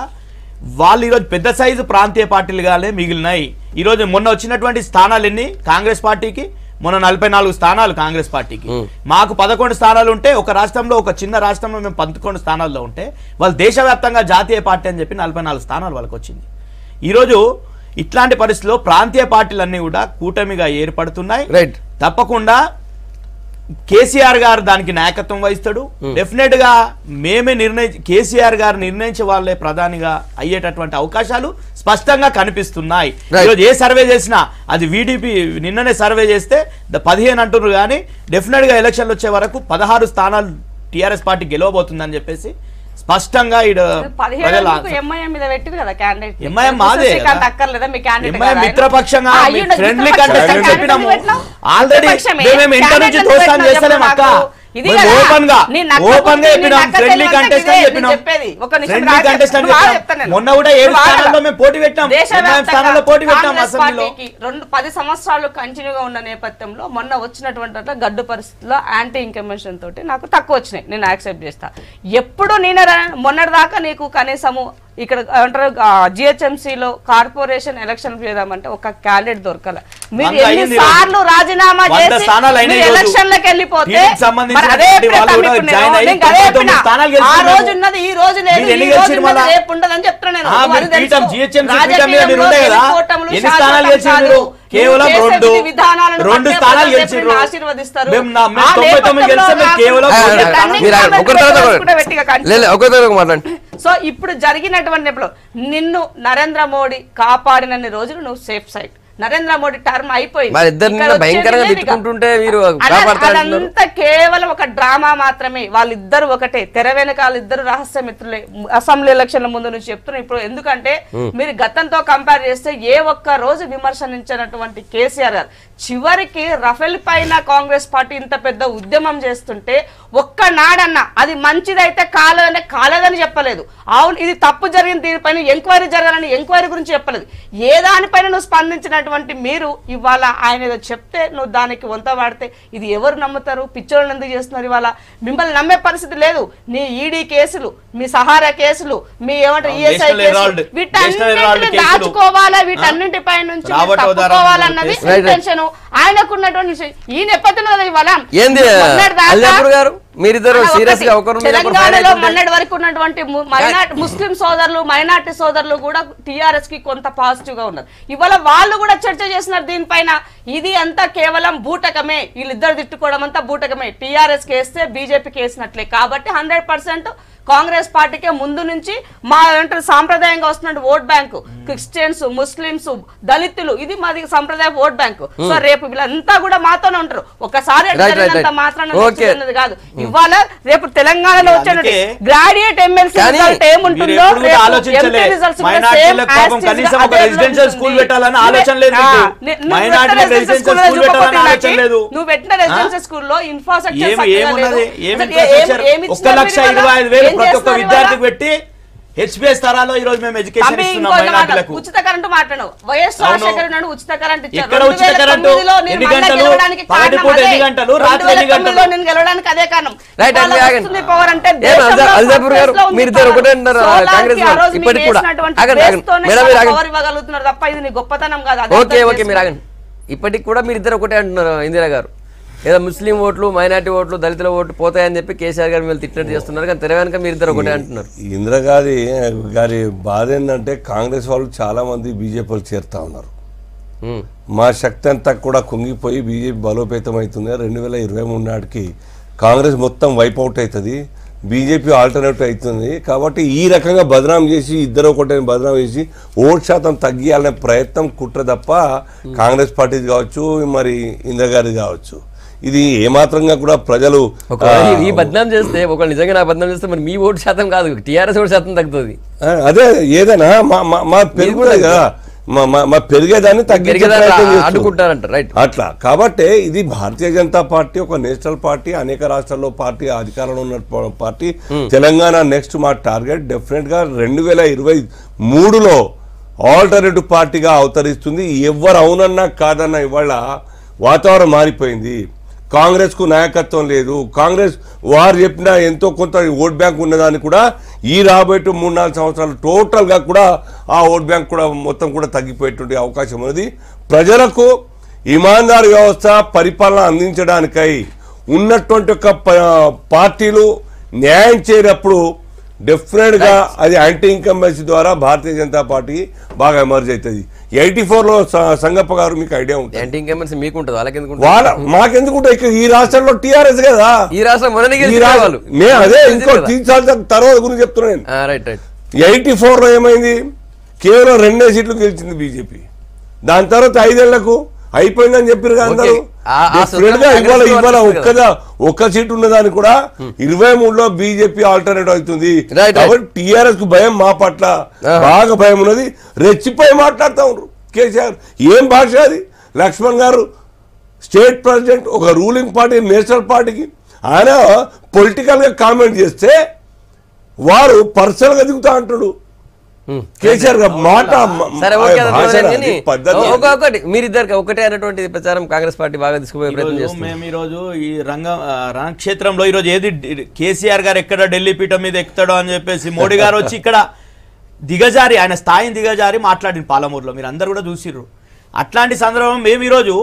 వాళ్ళు ఈరోజు పెద్ద సైజు ప్రాంతీయ పార్టీలుగానే మిగిలినాయి. ఈరోజు మొన్న వచ్చినటువంటి స్థానాలు ఎన్ని కాంగ్రెస్ పార్టీకి? మొన్న 44 స్థానాలు కాంగ్రెస్ పార్టీకి. మాకు 11 స్థానాలు ఉంటే ఒక రాష్ట్రంలో, ఒక చిన్న రాష్ట్రంలో మేము 11 స్థానాల్లో ఉంటే వాళ్ళు దేశవ్యాప్తంగా జాతీయ పార్టీ అని చెప్పి 44 స్థానాలు వాళ్ళకి వచ్చింది. ఈరోజు ఇట్లాంటి పరిస్థితుల్లో ప్రాంతీయ పార్టీలన్నీ కూడా కూటమిగా ఏర్పడుతున్నాయి. తప్పకుండా కేసీఆర్ గారు దానికి నాయకత్వం వహిస్తాడు. డెఫినెట్ గా మేమే కేసీఆర్ గారు నిర్ణయించే వాళ్ళే ప్రధానిగా అయ్యేటటువంటి అవకాశాలు స్పష్టంగా కనిపిస్తున్నాయి. ఈరోజు ఏ సర్వే చేసినా అది వీడిపి నిన్ననే సర్వే చేస్తే 15 అంటున్నారు కానీ డెఫినెట్ గా ఎలక్షన్లు వచ్చే వరకు 16 స్థానాలు టీఆర్ఎస్ పార్టీ గెలవబోతుందని చెప్పేసి స్పష్టంగా మిత్రపక్షంగా ఫ్రెండ్లీ కంటెస్టెంట్ చెప్పినాము. ఆల్రెడీ మేము ఇంటర్ నుంచి దోస్తాం చేస్తలేం అక్క, ఓపెన్ గా చెప్పినాం ఫ్రెండ్లీ కంటెస్టెంట్ చెప్పినాం. ఫ్రెండ్లీ కంటెస్టెంట్ మొన్న కూడా 7 స్థానాల్లో మేము పోటీ పెట్టాం, స్థానాల్లో పోటీ పెట్టాం. అసెంబ్లీలో 10 సంవత్సరాలు కంటిన్యూగా ఉన్న నేపథ్యంలో మొన్న వచ్చినటువంటి గడ్డు పరిస్థితుల్లో యాంటీ ఇంకమెన్షన్ తోటి నాకు తక్కువ వచ్చినాయి, నేను యాక్సెప్ట్ చేస్తా. ఎప్పుడు నేను మొన్నటి దాకా నీకు కనీసము ఇక్కడ అంటారు జిహెచ్ఎంసీలో కార్పొరేషన్ ఎలక్షన్ చేద్దామంటే ఒక క్యాండిడేట్ దొరకల. మీరు ఎన్నిసార్లు రాజీనామా చేసి ఎలక్షన్లకు వెళ్ళిపోతే ఆ రోజు ఉన్నది ఈ రోజు లేదు, రేపు ఉండదని చెప్తున్నాను. కేవలం 2 స్థానాలు గెలిచారు. ఆశీర్వదిస్తారు. సో ఇప్పుడు జరిగినటువంటి నిన్ను నరేంద్ర మోడీ కాపాడినన్ని రోజులు నువ్వు safe side. Narendra Modi term అయిపోయింది. అదంతా కేవలం ఒక డ్రామా మాత్రమే. వాళ్ళిద్దరు ఒకటే, తెర వెనకాల ఇద్దరు రహస్య మిత్రులే. అసెంబ్లీ ఎలక్షన్ల ముందు నుంచి చెప్తున్నారు. ఇప్పుడు ఎందుకంటే మీరు గతంతో కంపేర్ చేస్తే ఏ ఒక్క రోజు విమర్శించినటువంటి కేసీఆర్ గారు చివరికి రఫేల్ పైన కాంగ్రెస్ పార్టీ ఇంత పెద్ద ఉద్యమం చేస్తుంటే ఒక్కనాడన్నా అది మంచిదైతే కాలేదని చెప్పలేదు. అవును ఇది తప్పు జరిగింది, దీనిపైన ఎంక్వైరీ జరగాలని ఎంక్వైరీ గురించి చెప్పలేదు. ఏ దానిపైన నువ్వు స్పందించినటువంటి మీరు ఇవాళ ఆయన ఏదో చెప్తే నువ్వు దానికి వంత వాడితే ఇది ఎవరు నమ్ముతారు? పిచ్చోళ్ళని ఎందుకు చేస్తున్నారు? ఇవాళ మిమ్మల్ని నమ్మే పరిస్థితి లేదు. నీ ఈడీ కేసులు, మీ సహారా కేసులు, మీ ఏమంటారు ఈఎస్ఐ కేసులు, వీటన్నింటిని దాచుకోవాలా, వీటన్నింటిపై నుంచి తప్పుకోవాలన్నది ఇంటెన్షన్ ఆయనకున్నటువంటి విషయం. ఈ నేపథ్యంలో ఇవాళ తెలంగాణలో మొన్నటి వరకు ఉన్నటువంటి ముస్లిం సోదరులు, మైనార్టీ సోదరులు కూడా టీఆర్ఎస్ కి కొంత పాజిటివ్ గా ఉన్నారు. ఇవాళ వాళ్ళు కూడా చర్చ చేస్తున్నారు దీనిపైన. ఇది అంతా కేవలం బూటకమే, వీళ్ళిద్దరు తిట్టుకోవడం అంతా బూటకమే. టీఆర్ఎస్ కేస్తే బీజేపీకి వేసినట్లే. కాబట్టి 100% కాంగ్రెస్ పార్టీకే ముందు నుంచి మా అంటే సాంప్రదాయంగా వస్తున్న ఓట్ బ్యాంకు క్రిస్టియన్స్, ముస్లింస్, దళితులు, ఇది మాది సంప్రదాయ ఓట్ బ్యాంకు. సో రేపు వీళ్ళంతా కూడా మాతోనే ఉంటారు. ఒకసారి మాత్రాన్ని కాదు. ఇవాళ రేపు తెలంగాణలో వచ్చే గ్రాడ్యుయేట్ ఎమ్మెల్సీ రిజల్ట్ ఏముంటుందో నువ్వు పెట్టిన రెసిడెన్షియల్ స్కూల్లో ఇన్ఫ్రాస్ట్రక్చర్ ప్రతి ఒక్క విద్యార్థికి పెట్టి హెచ్పిఎస్ తరాలో ఈ రోజు మేము ఎడ్యుకేషన్ ఇస్తున్నాం మైనారిటీలకు. ఉచిత కరెంటు మాట్లాడు. వైఎస్ రాజశేఖర్ నాడు ఉచిత కరెంటు ఇచ్చారు. ఇక్కడ ఉచిత కరెంటు ఎన్ని గంటలు, పగటి పూట ఎన్ని గంటలు, రాత్రి ఎన్ని గంటలు? నేను గెలవడానికి అదే కారణం. పవర్ అంటే పవర్ ఇవ్వగలుగుతున్నారు తప్ప ఇది నీ గొప్పతనం కాదు. ఇప్పటికి కూడా మీరు ఇద్దరు ఒకటే అంటున్నారు ఇందిరా గారు. ఏదో ముస్లిం ఓట్లు, మైనార్టీ ఓట్లు, దళితుల ఓట్లు పోతాయని చెప్పి కేసీఆర్ గారు మీరు తిట్టినట్టు చేస్తున్నారు. కానీ తెలంగాణ మీరు ఇద్దరు ఒకటే అంటున్నారు. ఇందిరాగారి బాధ ఏంటంటే కాంగ్రెస్ వాళ్ళు చాలా మంది బీజేపీలు చేరుతా ఉన్నారు. మా శక్తి అంతా కూడా కుంగిపోయి బీజేపీ బలోపేతం అవుతుంది. 2023 నాటికి కాంగ్రెస్ మొత్తం వైపౌట్ అవుతుంది, బీజేపీ ఆల్టర్నేటివ్ అవుతుంది. కాబట్టి ఈ రకంగా బదనాం చేసి ఇద్దరు ఒకటే బదనాం చేసి ఓటు శాతం తగ్గియాలనే ప్రయత్నం కుట్ర తప్ప కాంగ్రెస్ పార్టీ కావచ్చు, మరి ఇందిరాగారి కావచ్చు, ఇది ఏమాత్రంగా కూడా ప్రజలు ఈ బద్నాం చేస్తే ఒకళ్ళు నిజంగా నా బద్నాం చేస్తే మరి మీ ఓటు శాతం కాదు, టీఆర్ఎస్ ఓటు శాతం తగ్గుతుంది. అదే ఏదైనా మా పెరుగుతుంది కదా, మా పెరిగేదాన్ని అడ్డుకుంటారంట. రైట్. అట్లా కాబట్టి ఇది భారతీయ జనతా పార్టీ ఒక నేషనల్ పార్టీ, అనేక రాష్ట్రాల్లో పార్టీ అధికారంలో ఉన్న పార్టీ. తెలంగాణ నెక్స్ట్ మా టార్గెట్ డెఫినెట్ గా 2023లో ఆల్టర్నేటివ్ పార్టీగా అవతరిస్తుంది. ఎవరు అవునన్నా కాదన్నా ఇవాళ వాతావరణం మారిపోయింది. కాంగ్రెస్ కు నాయకత్వం లేదు. కాంగ్రెస్ వారు చెప్పిన ఎంతో కొంత ఓట్ బ్యాంక్ ఉన్నదాన్ని కూడా ఈ రాబోయే 3-4 సంవత్సరాలు టోటల్ గా కూడా ఆ ఓట్ బ్యాంక్ కూడా మొత్తం కూడా తగ్గిపోయేటువంటి అవకాశం ఉన్నది. ప్రజలకు ఇమాందార్ వ్యవస్థ పరిపాలన అందించడానికై ఉన్నటువంటి ఒక పార్టీలు న్యాయం చేయనప్పుడు డెఫినెట్ గా అది యాంటీ ఇన్కంబెన్సీ ద్వారా భారతీయ జనతా పార్టీ బాగా ఎమర్జ్ అవుతుంది. 84లో సంగప్ప గారు మీకు ఐడియా ఉంటుంది. యాంటీ ఇన్కంబెన్సీ మీకు ఉంటుంది, మాకెందుకుంటే ఈ రాష్ట్రంలో టీఆర్ఎస్ కదా, ఈ రాష్ట్రం అదే ఇంకో 3 సంవత్సరాల తర్వాత గురించి చెప్తున్నాను. 84లో ఏమైంది? కేవలం 2 సీట్లు గెలిచింది బీజేపీ. దాని తర్వాత 5 ఏళ్లకు అయిపోయిందని చెప్పారు కదా అందరూ. ఇవాళ ఒక్క సీట్ ఉన్నదాన్ని కూడా 23లో బీజేపీ ఆల్టర్నేటివ్ అవుతుంది. కాబట్టి టీఆర్ఎస్ కు భయం మా పట్ల బాగా భయం ఉన్నది. రెచ్చిపోయి మాట్లాడుతూ ఉన్నారు కేసీఆర్. ఏం భాష అది? లక్ష్మణ్ గారు స్టేట్ ప్రెసిడెంట్, ఒక రూలింగ్ పార్టీ నేషనల్ పార్టీకి ఆయన పొలిటికల్ గా కామెంట్ చేస్తే వారు పర్సనల్ గా దిగుతా అంటాడు కేసీఆర్ మాట. మీరిద్దరికి ఒకటే అనేటువంటి ప్రచారం కాంగ్రెస్ పార్టీ బాగా తీసుకుపోయే ప్రయత్నం చేస్తుంది. మేము ఈ రోజు ఈ రణక్షేత్రంలో ఈ రోజు ఏది కేసీఆర్ గారు ఎక్కడ ఢిల్లీ పీఠం మీద ఎక్కుతాడో అని చెప్పేసి మోడీ గారు వచ్చి ఇక్కడ దిగజారి ఆయన స్థాయిని దిగజారి మాట్లాడింది పాలమూరులో. మీరు అందరు కూడా చూసిర్రు. అట్లాంటి సందర్భం మేము ఈరోజు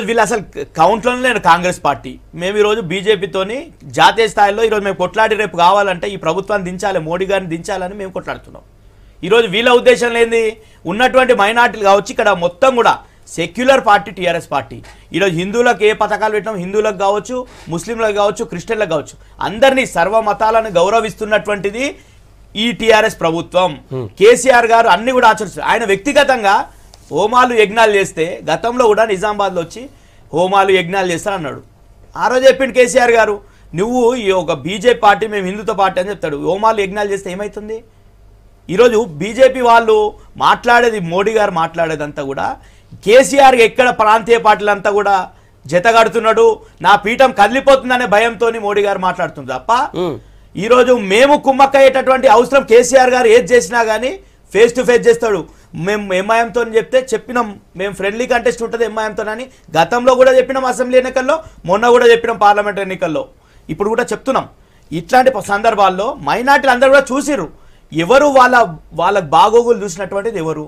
వీళ్ళు అసలు కౌంట్లోనే లేరు కాంగ్రెస్ పార్టీ. మేము ఈరోజు బీజేపీతోని జాతీయ స్థాయిలో ఈరోజు మేము కొట్లాడి రేపు కావాలంటే ఈ ప్రభుత్వాన్ని దించాలి, మోడీ గారిని దించాలని మేము కొట్లాడుతున్నాం. ఈరోజు వీళ్ళ ఉద్దేశం లేని ఉన్నటువంటి మైనార్టీలు కావచ్చు, ఇక్కడ మొత్తం కూడా సెక్యులర్ పార్టీ టీఆర్ఎస్ పార్టీ. ఈరోజు హిందువులకు ఏ పథకాలు పెట్టినాం, హిందువులకు కావచ్చు, ముస్లింలకు కావచ్చు, క్రిస్టియన్లకు కావచ్చు, అందరినీ సర్వ మతాలను గౌరవిస్తున్నటువంటిది ఈ టీఆర్ఎస్ ప్రభుత్వం. కేసీఆర్ గారు అన్ని కూడా ఆచరిస్తారు. ఆయన వ్యక్తిగతంగా హోమాలు యజ్ఞాలు చేస్తే గతంలో కూడా నిజామాబాద్లో వచ్చి హోమాలు యజ్ఞాలు చేస్తారన్నాడు. ఆ రోజు చెప్పిండు కేసీఆర్ గారు, నువ్వు ఈ ఒక బీజేపీ పార్టీ మేము హిందుత్వ పార్టీ అని చెప్తాడు. హోమాలు యజ్ఞాలు చేస్తే ఏమవుతుంది? ఈరోజు బీజేపీ వాళ్ళు మాట్లాడేది, మోడీ గారు మాట్లాడేదంతా కూడా కేసీఆర్ ఎక్కడ ప్రాంతీయ పార్టీలంతా కూడా జతగడుతున్నాడు, నా పీఠం కదిలిపోతుందనే భయంతో మోడీ గారు మాట్లాడుతుంది తప్ప ఈరోజు మేము కుమ్మక్కయ్యేటటువంటి అవసరం కేసీఆర్ గారు ఏది చేసినా కానీ ఫేస్ టు ఫేస్ చేస్తాడు. మేము ఎంఐఎంతో చెప్తే చెప్పినాం, మేము ఫ్రెండ్లీ కంటెస్ట్ ఉంటుంది ఎంఐఎంతోనని గతంలో కూడా చెప్పినాం, అసెంబ్లీ ఎన్నికల్లో మొన్న కూడా చెప్పినాం, పార్లమెంట్ ఎన్నికల్లో ఇప్పుడు కూడా చెప్తున్నాం. ఇట్లాంటి సందర్భాల్లో మైనార్టీలు అందరూ కూడా చూసిర్రు ఎవరు వాళ్ళ బాగోగులు చూసినటువంటిది ఎవరు.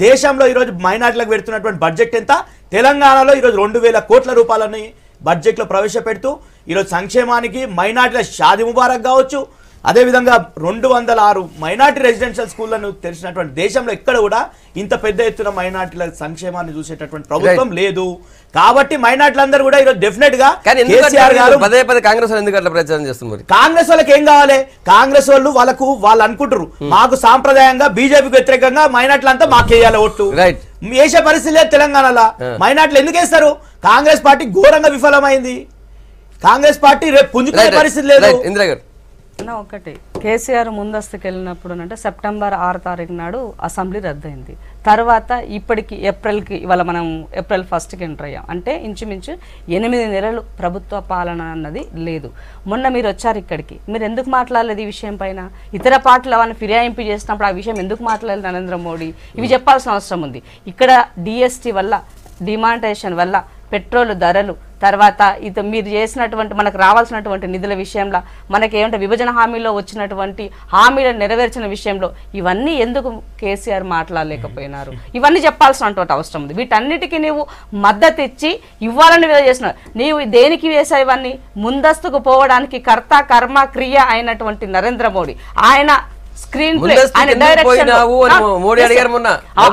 దేశంలో ఈరోజు మైనార్టీలకు పెడుతున్నటువంటి బడ్జెట్ ఎంత, తెలంగాణలో ఈరోజు 2000 కోట్ల రూపాయలని బడ్జెట్లో ప్రవేశపెడుతూ ఈరోజు సంక్షేమానికి మైనార్టీల షాది ముబారక్ కావచ్చు, అదేవిధంగా 206 మైనార్టీ రెసిడెన్షియల్ స్కూళ్లను తెరిచినటువంటి దేశంలో ఎక్కడ కూడా ఇంత పెద్ద ఎత్తున మైనార్టీల సంక్షేమాన్ని చూసేటటువంటి ప్రభుత్వం లేదు. కాబట్టి మైనార్టీలందరూ కూడా ఈరోజు డెఫినెట్ గా కేసీఆర్ గారు పదే పదే కాంగ్రెస్ ఎందుకు అట్లా ప్రచారం చేస్తున్నారు? కాంగ్రెస్ వాళ్ళకి ఏం కావాలి? కాంగ్రెస్ వాళ్ళు అనుకుంటారు మాకు సాంప్రదాయంగా బీజేపీకి వ్యతిరేకంగా మైనార్టీలంతా మాకేయాలి ఓట్లు, వేసే పరిస్థితి లేదు తెలంగాణలో. మైనార్టీలు ఎందుకు వేస్తారు? కాంగ్రెస్ పార్టీ ఘోరంగా విఫలమైంది, కాంగ్రెస్ పార్టీ రేపు పుంజుకునే పరిస్థితి లేదు. ఇందిరా గారు ఒకటి, కేసీఆర్ ముందస్తుకు వెళ్ళినప్పుడు అంటే సెప్టెంబర్ 6 తారీఖు నాడు అసెంబ్లీ రద్దయింది. తర్వాత ఇప్పటికి ఏప్రిల్కి, ఇవాళ మనం ఏప్రిల్ 1కి ఎంటర్ అయ్యాం, అంటే ఇంచుమించు 8 నెలలు ప్రభుత్వ పాలన అన్నది లేదు. మొన్న మీరు వచ్చారు ఇక్కడికి, మీరు ఎందుకు మాట్లాడలేదు ఈ విషయం పైన? ఇతర పార్టీలు అవన్నీ ఫిర్యాయింపు చేసినప్పుడు ఆ విషయం ఎందుకు మాట్లాడలేదు నరేంద్ర మోడీ? ఇవి చెప్పాల్సిన అవసరం ఉంది. ఇక్కడ డిఎస్టీ వల్ల, డిమానిటైజేషన్ వల్ల, పెట్రోల్ ధరలు, తర్వాత ఇది మీరు చేసినటువంటి మనకు రావాల్సినటువంటి నిధుల విషయంలో, మనకి ఏమంటే విభజన హామీలో వచ్చినటువంటి హామీలను నెరవేర్చిన విషయంలో ఇవన్నీ ఎందుకు కేసీఆర్ మాట్లాడలేకపోయినారు? ఇవన్నీ చెప్పాల్సినటువంటి అవసరం ఉంది. వీటన్నిటికీ నీవు మద్దతు ఇచ్చి ఇవ్వాలని చేసినావు. నీవు దేనికి వేసా? ఇవన్నీ ముందస్తుకు పోవడానికి కర్త కర్మ క్రియ అయినటువంటి నరేంద్ర మోడీ, ఆయన స్క్రీన్ ప్లే, ఆయన డైరెక్షన్.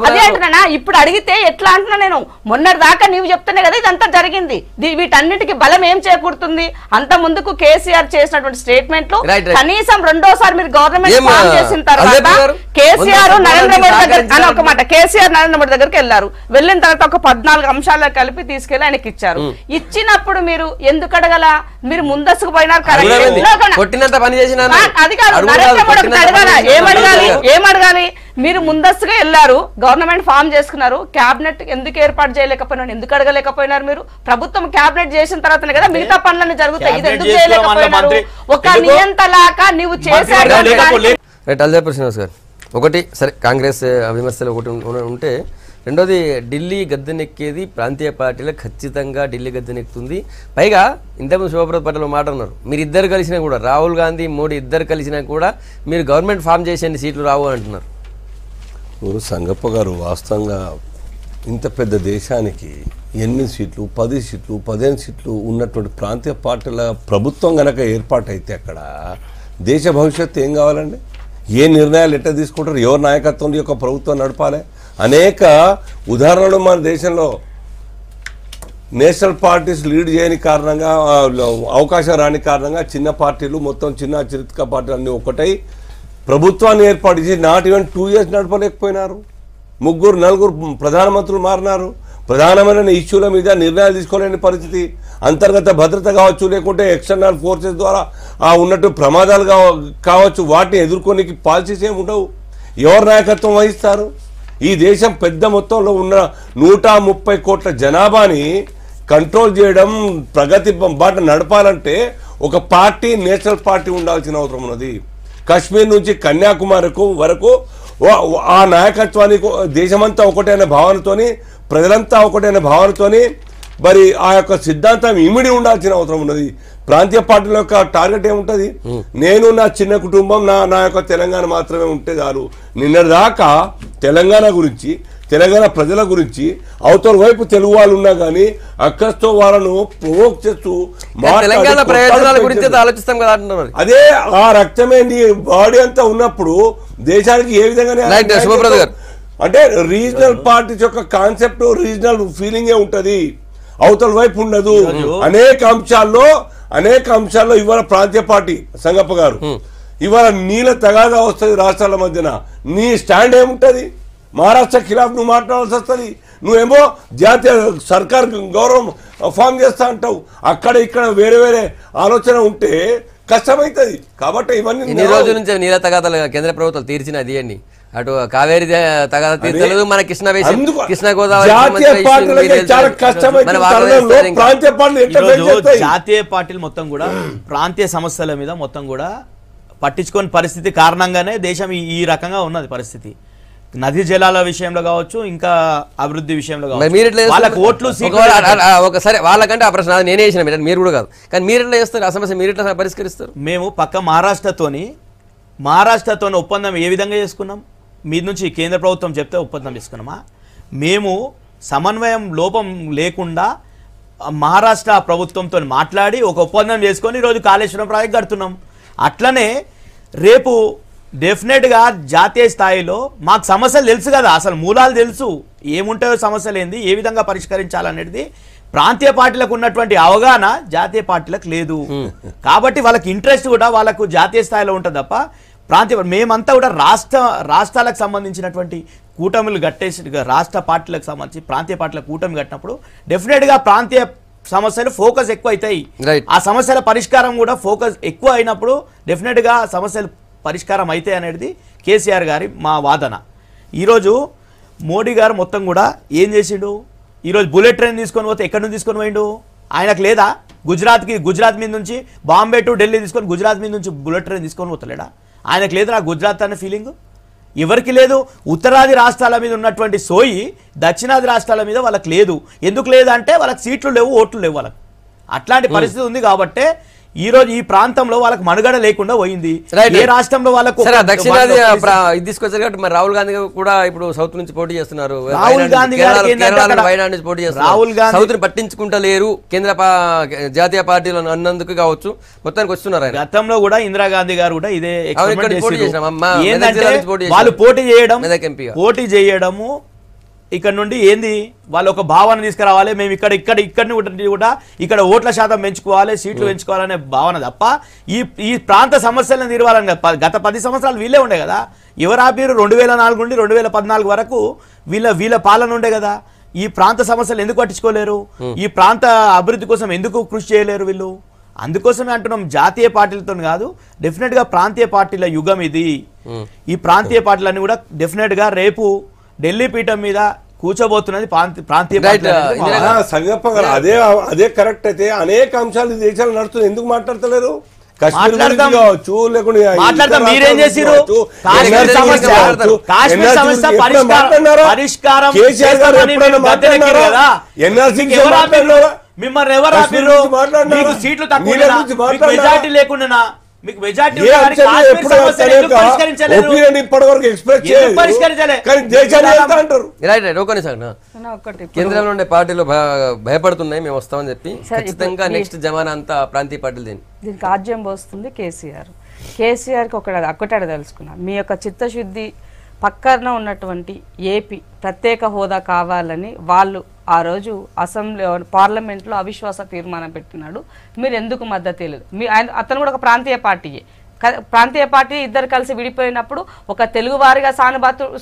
అదే అంటున్నా, ఇప్పుడు అడిగితే ఎట్లా అంటున్నా నేను, మొన్నటి దాకా నీవు చెప్తానే కదా ఇదంతా జరిగింది. వీటన్నిటికీ బలం ఏం చేకూరుతుంది? అంత ముందుకు కేసీఆర్ చేసినటువంటి స్టేట్మెంట్లు, కనీసం రెండోసారి మీరు గవర్నమెంట్ ఫామ్ చేసిన తర్వాత కేసీఆర్ నరేంద్ర మోడీ దగ్గర అని ఒక మాట, కేసీఆర్ నరేంద్ర మోడీ దగ్గరికి వెళ్ళారు, వెళ్ళిన తర్వాత ఒక 14 అంశాలు కలిపి తీసుకెళ్లి ఆయనకి ఇచ్చారు. ఇచ్చినప్పుడు మీరు ఎందుకు అడగల? మీరు ముందస్తుకు పోయినారు, అది కాదు నరేంద్ర మోడీ అడగాల. ఏమడగాలి? మీరు ముందస్తుగా వెళ్ళారు, గవర్నమెంట్ ఫామ్ చేసుకున్నారు, క్యాబినెట్ ఎందుకు ఏర్పాటు చేయలేకపోయినారు? ఎందుకు అడగలేకపోయినారు? మీరు ప్రభుత్వం క్యాబినెట్ చేసిన తర్వాతనే కదా మిగతా పనులన్నీ జరుగుతాయి. ఇది ఎందుకు చేయలేకపోయినారు? ఒక నియంతలాగా నువ్వు చేశారు. శ్రీనివాస్ గారు, ఒకటి సరే కాంగ్రెస్ విమర్శలు ఒకటి ఉంటే, రెండోది ఢిల్లీ గద్దెనెక్కేది ప్రాంతీయ పార్టీలో ఖచ్చితంగా ఢిల్లీ గద్దెనెక్కుతుంది. పైగా ఇంతకుముందు శివప్రసాద్ పటేల్ మాట అన్నారు, మీరు ఇద్దరు కలిసినా కూడా, రాహుల్ గాంధీ మోడీ ఇద్దరు కలిసినా కూడా మీరు గవర్నమెంట్ ఫామ్ చేసేన్ని సీట్లు రావు అంటున్నారు. సంగప్ప గారు, వాస్తవంగా ఇంత పెద్ద దేశానికి 8 సీట్లు 10 సీట్లు 15 సీట్లు ఉన్నటువంటి ప్రాంతీయ పార్టీల ప్రభుత్వం కనుక ఏర్పాటైతే అక్కడ దేశ భవిష్యత్తు ఏం కావాలండి? ఏ నిర్ణయాలు ఎట్లా తీసుకుంటారు? ఎవరి నాయకత్వం యొక్క ప్రభుత్వం నడపాలి? అనేక ఉదాహరణలు మన దేశంలో నేషనల్ పార్టీస్ లీడ్ చేయని కారణంగా, అవకాశం రాని కారణంగా చిన్న పార్టీలు మొత్తం చిన్న చిరుతిక పార్టీలు అన్నీ ఒకటై ప్రభుత్వాన్ని ఏర్పాటు చేసి నాట్ ఈవెన్ 2 years నడపలేకపోయినారు. 3-4 ప్రధానమంత్రులు మారినారు. ప్రధానమైన ఇష్యూల మీద నిర్ణయాలు తీసుకోలేని పరిస్థితి. అంతర్గత భద్రత కావచ్చు, లేకుంటే ఎక్స్టర్నల్ ఫోర్సెస్ ద్వారా ఉన్నట్టు ప్రమాదాలు కావచ్చు, వాటిని ఎదుర్కొనికి పాలసీస్ ఏమి ఉండవు. ఎవరు నాయకత్వం వహిస్తారు? ఈ దేశం పెద్ద మొత్తంలో ఉన్న 130 కోట్ల జనాభాని కంట్రోల్ చేయడం, ప్రగతి బాట నడపాలంటే ఒక పార్టీ, నేషనల్ పార్టీ ఉండాల్సిన అవసరం ఉన్నది. కాశ్మీర్ నుంచి కన్యాకుమారి వరకు ఆ నాయకత్వానికి దేశమంతా ఒకటైన భావనతోని, ప్రజలంతా ఒకటైన భావనతోని మరి ఆ యొక్క సిద్ధాంతం ఇమిడి ఉండాల్సిన అవసరం ఉన్నది. ప్రాంతీయ పార్టీల యొక్క టార్గెట్ ఏముంటుంది? నేను నా చిన్న కుటుంబం, నా యొక్క తెలంగాణ మాత్రమే ఉంటే చాలు. నిన్నటిదాకా తెలంగాణ గురించి, తెలంగాణ ప్రజల గురించి అవతల వైపు తెలుగు వాళ్ళు ఉన్నా కానీ అక్కస్తో వాళ్ళను ప్రొవోక్ చేస్తూ అదే ఆ రక్తమేంది బాడీ అంతా ఉన్నప్పుడు దేశానికి ఏ విధంగా అంటే రీజనల్ పార్టీస్ యొక్క కాన్సెప్ట్, రీజనల్ ఫీలింగే ఉంటది, అవతల వైపు ఉండదు. అనేక అంశాల్లో ఇవాళ ప్రాంతీయ పార్టీ సంగప్ప గారు ఇవాళ నీళ్ళ తగాదా వస్తుంది రాష్ట్రాల మధ్యన. నీ స్టాండ్ ఏముంటది? మహారాష్ట్ర ఖిలాఫ్ నువ్వు మాట్లాడాల్సి వస్తుంది. నువ్వేమో జాతీయ సర్కార్ గౌరవం ఫామ్ చేస్తా అంటావు. అక్కడ ఇక్కడ వేరే వేరే ఆలోచన ఉంటే కష్టమవుతుంది. కాబట్టి ఇవన్నీ రోజుల నుంచి నీళ్ళ తగాదాలు కేంద్ర ప్రభుత్వాలు తీర్చిన అది అని అటు కావేరి తగాదా తీర్చలేదు, మన కృష్ణ అందుకు కృష్ణ గోదావరి జాతీయ పార్టీలకి చాలా కష్టమైంది తరుణంలో ప్రాంతీయ పార్టీలు ఎట్లా ఫేస్ ఈరోజు చేస్తాయి? జాతీయ పార్టీలు మొత్తం కూడా ప్రాంతీయ సమస్యల మీద మొత్తం కూడా పట్టించుకోని పరిస్థితి కారణంగానే దేశం ఈ రకంగా ఉన్నది పరిస్థితి. నదీ జలాల విషయంలో కావచ్చు, ఇంకా అభివృద్ధి విషయంలో కావచ్చు, వాళ్ళకి ఓట్లు ఒకసారి వాళ్ళకంటే ఆ ప్రశ్న నేనే చేసిన మీరు కూడా కాదు, కానీ మీరు ఎట్లా చేస్తారు ఆ సమస్య, మీరు ఎట్లా పరిష్కరిస్తారు? మేము పక్క మహారాష్ట్రతోని ఒప్పందం ఏ విధంగా చేసుకున్నాం? మీ నుంచి కేంద్ర ప్రభుత్వం చెప్తే ఒప్పందం చేసుకున్నామా? మేము సమన్వయం లోపం లేకుండా మహారాష్ట్ర ప్రభుత్వంతో మాట్లాడి ఒక ఒప్పందం చేసుకొని ఈరోజు కాళేశ్వరం ప్రాజెక్ట్ కడుతున్నాం. అట్లనే రేపు డెఫినెట్గా జాతీయ స్థాయిలో మాకు సమస్యలు తెలుసు కదా, అసలు మూలాలు తెలుసు, ఏముంటాయో సమస్యలు ఏంది, ఏ విధంగా పరిష్కరించాలనేది ప్రాంతీయ పార్టీలకు ఉన్నటువంటి అవగాహన జాతీయ పార్టీలకు లేదు. కాబట్టి వాళ్ళకి ఇంట్రెస్ట్ కూడా వాళ్ళకు జాతీయ స్థాయిలో ఉంటుంది తప్ప ప్రాంతీయ మేమంతా కూడా రాష్ట్రాలకు సంబంధించినటువంటి కూటమిలు కట్టేసి రాష్ట్ర పార్టీలకు సంబంధించి ప్రాంతీయ పార్టీల కూటమి కట్టినప్పుడు డెఫినెట్గా ప్రాంతీయ సమస్యలు ఫోకస్ ఎక్కువ అవుతాయి. ఆ సమస్యల పరిష్కారం కూడా ఫోకస్ ఎక్కువ అయినప్పుడు డెఫినెట్గా సమస్యలు పరిష్కారం అయితే అనేది కేసీఆర్ గారి మా వాదన. ఈరోజు మోడీ గారు మొత్తం కూడా ఏం చేసిండు? ఈరోజు బుల్లెట్ ట్రైన్ తీసుకొని పోతే ఎక్కడి నుంచి తీసుకొని పోయిండు? ఆయనకు లేదా? గుజరాత్ మీద నుంచి బాంబే టు ఢిల్లీ తీసుకొని గుజరాత్ మీద నుంచి బుల్లెట్ ట్రైన్ తీసుకొని పోతలేడా? ఆయనకు లేదా గుజరాత్ అనే ఫీలింగ్? ఎవరికి లేదు. ఉత్తరాది రాష్ట్రాల మీద ఉన్నటువంటి సోయి దక్షిణాది రాష్ట్రాల మీద వాళ్ళకి లేదు. ఎందుకు లేదంటే వాళ్ళకి సీట్లు లేవు, ఓట్లు లేవు వాళ్ళకి. అట్లాంటి పరిస్థితి ఉంది కాబట్టే ఈ రోజు ఈ ప్రాంతంలో వాళ్ళకి మనుగడ లేకుండా పోయింది. ఏ రాష్ట్రంలో వాళ్ళకు దక్షిణాది తీసుకొచ్చారు కాబట్టి మరి రాహుల్ గాంధీ కూడా ఇప్పుడు సౌత్ నుంచి పోటీ చేస్తున్నారు. రాహుల్ గాంధీ వైనాడు నుంచి పోటీ చేస్తున్నారు. సౌత్ ని పట్టించుకుంటలేరు కేంద్ర జాతీయ పార్టీలు అన్నందుకు కావచ్చు, మొత్తానికి వస్తున్నారు. గతంలో కూడా ఇందిరాగాంధీ గారు కూడా ఇదే వాళ్ళు పోటీ చేయడము ఇక్కడ నుండి ఏంది వాళ్ళు ఒక భావన తీసుకురావాలి, మేము ఇక్కడిని కూడా ఇక్కడ ఓట్ల శాతం పెంచుకోవాలి, సీట్లు పెంచుకోవాలనే భావన తప్ప ఈ ప్రాంత సమస్యలను తీరవాలని గత 10 సంవత్సరాలు వీళ్ళే ఉండే కదా. ఎవరు ఆపిరు? 2004 నుండి 2014 వరకు వీళ్ళ పాలన ఉండే కదా. ఈ ప్రాంత సమస్యలు ఎందుకు పట్టించుకోలేరు? ఈ ప్రాంత అభివృద్ధి కోసం ఎందుకు కృషి చేయలేరు వీళ్ళు? అందుకోసమే అంటున్నాం, జాతీయ పార్టీలతో కాదు, డెఫినెట్ గా ప్రాంతీయ పార్టీల యుగం ఇది. ఈ ప్రాంతీయ పార్టీలన్నీ కూడా డెఫినెట్ గా రేపు ఢిల్లీ పీఠం మీద కూర్చోబోతున్నది ప్రాంతీయ సంగప్ప గారు. అదే కరెక్ట్ అయితే అనేక అంశాలు దేశాలు నడుస్తుంది, ఎందుకు మాట్లాడతలేరు? మీరేం చేసిరు? మిమ్మల్ని ఎవరు ఆపిర్రు? మీకు సీట్లు తక్కువ, మెజార్టీ లేకుండా మీకు మెజార్టీ కేంద్రంలో ఉండే పార్టీలు భయపడుతున్నాయి మేము వస్తామని చెప్పి. ఖచ్చితంగా నెక్స్ట్ జమానా అంతా ప్రాంతీయ పార్టీలు దీనికి ఆజ్యం పోస్తుంది కేసీఆర్కి ఒక్కటే తెలుసుకున్నా, మీ యొక్క చిత్తశుద్ధి పక్కన ఉన్నటువంటి ఏపీ ప్రత్యేక హోదా కావాలని వాళ్ళు ఆ రోజు అసెంబ్లీ పార్లమెంట్లో అవిశ్వాస తీర్మానం పెట్టినాడు. మీరు ఎందుకు మద్దతు తెలియదు? అతను కూడా ఒక ప్రాంతీయ పార్టీయే. ప్రాంతీయ పార్టీ ఇద్దరు కలిసి విడిపోయినప్పుడు ఒక తెలుగు వారిగా